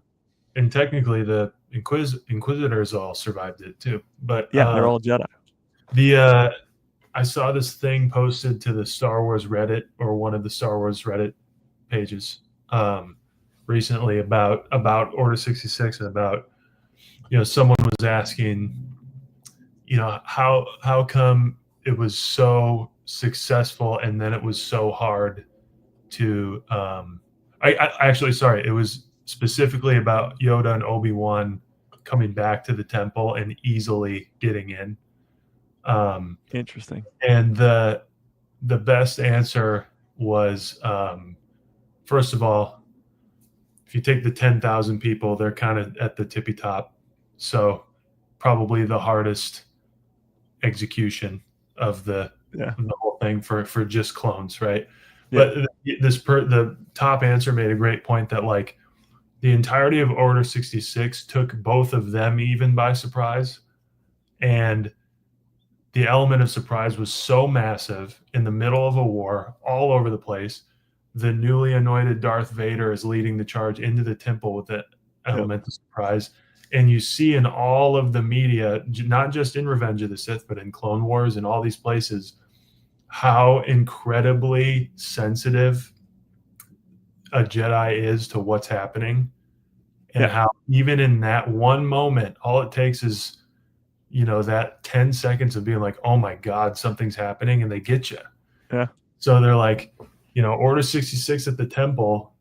And technically the Inquisitors all survived it too. But yeah, they're all Jedi. I saw this thing posted to the Star Wars Reddit, or one of the Star Wars Reddit pages, recently about Order 66, and about, someone was asking, how come it was so successful and then it was so hard to it was specifically about Yoda and Obi-Wan coming back to the temple and easily getting in. Interesting. And the best answer was, first of all, if you take the 10,000 people, they're kind of at the tippy top. So probably the hardest execution of the whole thing for just clones, right? Yeah. But the top answer made a great point that, like, the entirety of Order 66 took both of them even by surprise, and the element of surprise was so massive in the middle of a war all over the place. The newly anointed Darth Vader is leading the charge into the temple with that element of surprise. And you see in all of the media, not just in Revenge of the Sith, but in Clone Wars and all these places, how incredibly sensitive a Jedi is to what's happening. And how even in that one moment, all it takes is, that 10 seconds of being like, oh my God, something's happening, and they get you. Yeah. So they're like, Order 66 at the temple,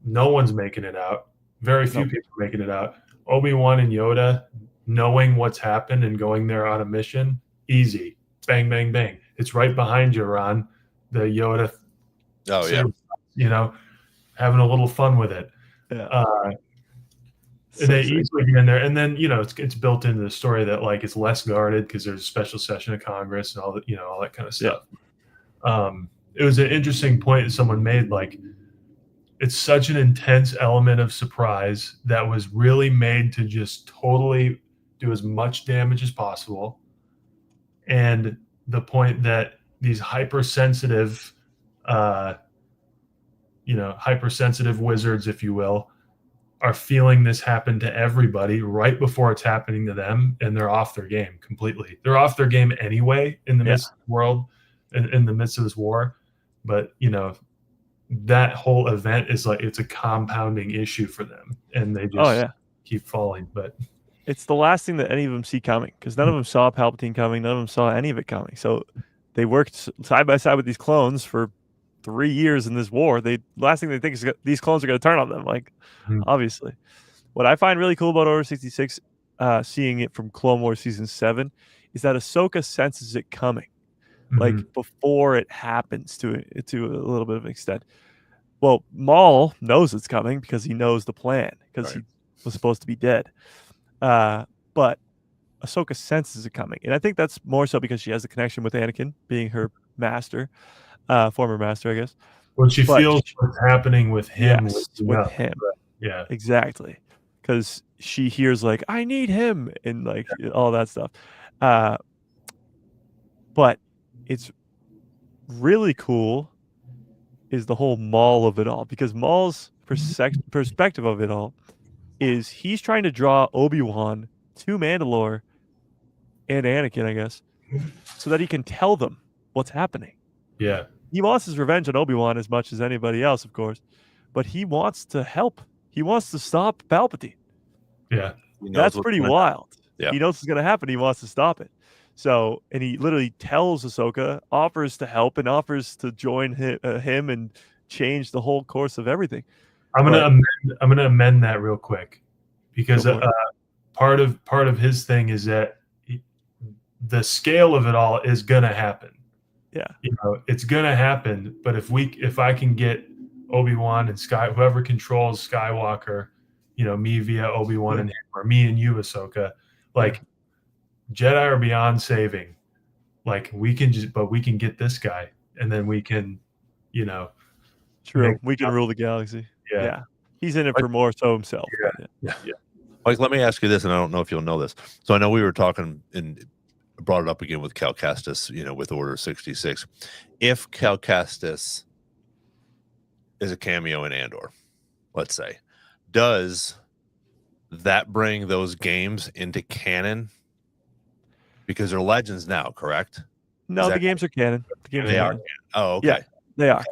no one's making it out. Very few people are making it out. Obi-Wan and Yoda, knowing what's happened and going there on a mission, easy. Bang, bang, bang. It's right behind you, Ron. The Yoda. Oh, yeah. Having a little fun with it. Yeah. And they easily get in there, and then it's built into the story that, like, it's less guarded because there's a special session of Congress and all that, all that kind of stuff. It was an interesting point that someone made, like, it's such an intense element of surprise that was really made to just totally do as much damage as possible, and the point that these hypersensitive wizards, if you will, are feeling this happen to everybody right before it's happening to them, and they're off their game completely. They're off their game anyway in the midst of the world, in the midst of this war. But that whole event is like, it's a compounding issue for them, and they just keep falling. But it's the last thing that any of them see coming, because none of them saw Palpatine coming. None of them saw any of it coming. So they worked side by side with these clones for 3 years in this war. Last thing they think is these clones are going to turn on them. Like, obviously. What I find really cool about Order 66, seeing it from Clone Wars Season 7, is that Ahsoka senses it coming, like, before it happens to a little bit of an extent. Well, Maul knows it's coming because he knows the plan, because he was supposed to be dead. But Ahsoka senses it coming. And I think that's more so because she has a connection with Anakin, being her master. Former master, I guess. Well, she feels what's happening with him. Yes, with him. Yeah, exactly. Because she hears, like, I need him, and, like, all that stuff. But it's really cool is the whole Maul of it all, because Maul's perspective of it all is he's trying to draw Obi-Wan to Mandalore and Anakin, I guess, so that he can tell them what's happening. Yeah. He wants his revenge on Obi-Wan as much as anybody else, of course, but he wants to help. He wants to stop Palpatine. Yeah. That's pretty wild. Yeah. He knows what's going to happen. He wants to stop it. So, and he literally tells Ahsoka, offers to help and offers to join him and change the whole course of everything. I'm gonna amend that real quick, because part of his thing is that the scale of it all is gonna happen. Yeah, it's gonna happen. But if I can get Obi-Wan and whoever controls Skywalker, me via Obi-Wan and him, or me and you, Ahsoka, like Jedi are beyond saving. Like we can get this guy, and then we can, true. We can rule the galaxy. Yeah. He's in it for more so himself. Yeah. Mike, let me ask you this, and I don't know if you'll know this. So I know we were talking and brought it up again with Cal Kestis, with Order 66. If Cal Kestis is a cameo in Andor, let's say, does that bring those games into canon? Because they're legends now, correct? No, the games are canon. They are canon. Oh, okay. Yeah, they are.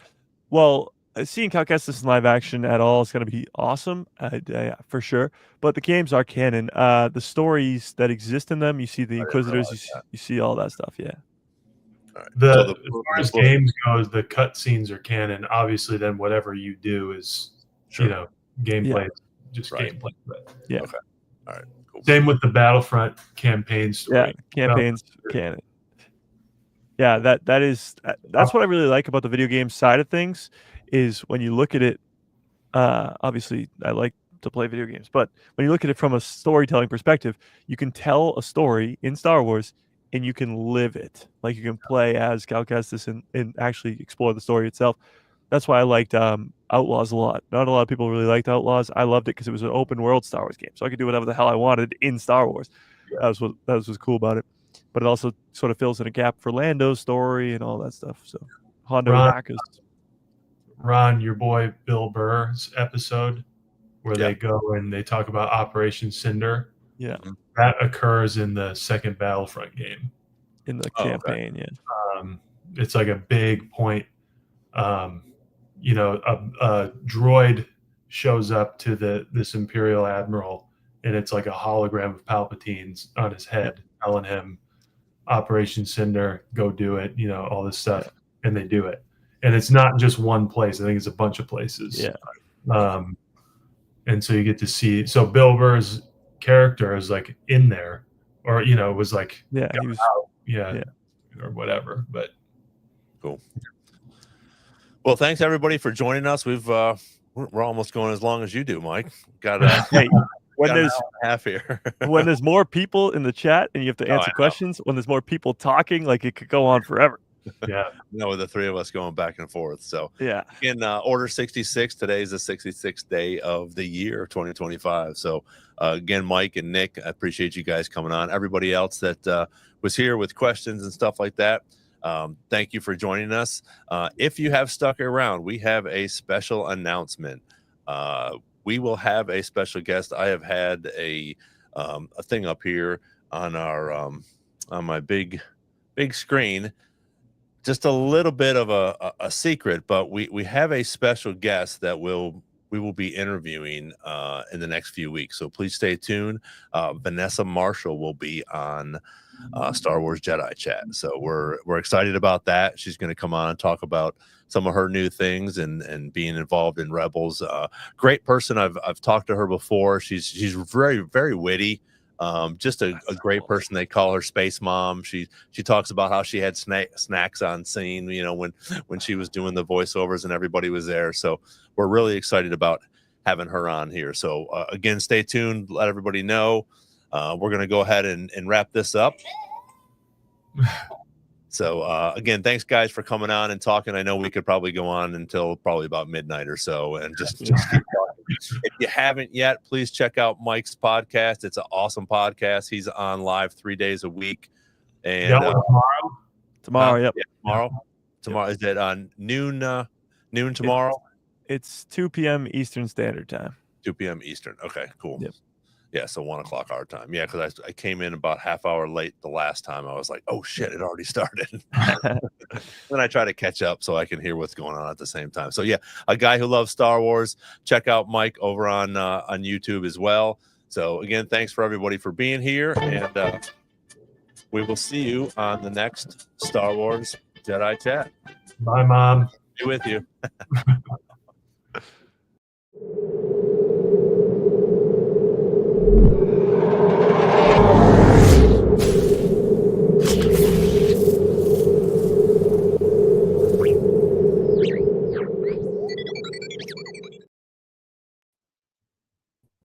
Well, seeing Cal Kestis in live action at all is going to be awesome, for sure. But the games are canon. The stories that exist in them, you see the Inquisitors, you see all that stuff. Yeah. All right. As far as games goes, the cutscenes are canon. Obviously, then whatever you do is, gameplay, just gameplay. But, yeah. Okay. All right. Cool. Same with the Battlefront campaign story. Yeah, campaigns canon. Yeah, that's what I really like about the video game side of things. Is when you look at it, obviously I like to play video games, but when you look at it from a storytelling perspective, you can tell a story in Star Wars and you can live it. Like you can play as Cal Kestis and actually explore the story itself. That's why I liked Outlaws a lot. Not a lot of people really liked Outlaws. I loved it because it was an open world Star Wars game, so I could do whatever the hell I wanted in Star Wars. Yeah. That was what's cool about it. But it also sort of fills in a gap for Lando's story and all that stuff. So Hondo Bacchus. Ron, your boy Bill Burr's episode where they go and they talk about Operation Cinder. Yeah. That occurs in the second Battlefront game. In the campaign, yeah. It's like a big point. A droid shows up to this Imperial Admiral, and it's like a hologram of Palpatine's on his head, telling him Operation Cinder, go do it, all this stuff. And they do it. And it's not just one place. I think it's a bunch of places. Yeah. And so you get to see. So Bill Burr's character is like in there, or was like he was out, or whatever. But cool. Well, thanks everybody for joining us. We're almost going as long as you do, Mike. Got when there's half here. When there's more people in the chat and you have to answer questions, when there's more people talking, like it could go on forever. Yeah. With the three of us going back and forth. So yeah. In Order 66, today is the 66th day of the year 2025. So again, Mike and Nick, I appreciate you guys coming on. Everybody else that was here with questions and stuff like that, thank you for joining us. If you have stuck around, we have a special announcement. We will have a special guest. I have had a thing up here on our on my big screen. Just a little bit of a secret, but we have a special guest that we will be interviewing in the next few weeks. So please stay tuned. Vanessa Marshall will be on Star Wars Jedi Chat. So we're excited about that. She's going to come on and talk about some of her new things and being involved in Rebels. Great person. I've talked to her before. She's very, very witty. Just a great person. They call her Space Mom. She talks about how she had snacks on scene, when she was doing the voiceovers and everybody was there. So we're really excited about having her on here. So again, stay tuned. Let everybody know. We're going to go ahead and wrap this up. So again, thanks guys for coming on and talking. I know we could probably go on until probably about midnight or so and just keep talking. If you haven't yet, please check out Mike's podcast. It's an awesome podcast. He's on live 3 days a week. And tomorrow. Yep. Yeah, tomorrow. Is it on noon tomorrow? It's 2 p.m. Eastern Standard Time. 2 p.m. Eastern. Okay, cool. Yep. Yeah, so 1 o'clock our time. Yeah, because I came in about half hour late the last time. I was like, oh shit, it already started. Then I try to catch up so I can hear what's going on at the same time. So yeah, a guy who loves Star Wars. Check out Mike over on YouTube as well. So again, thanks for everybody for being here, and we will see you on the next Star Wars Jedi Chat. Bye, Mom. Be with you.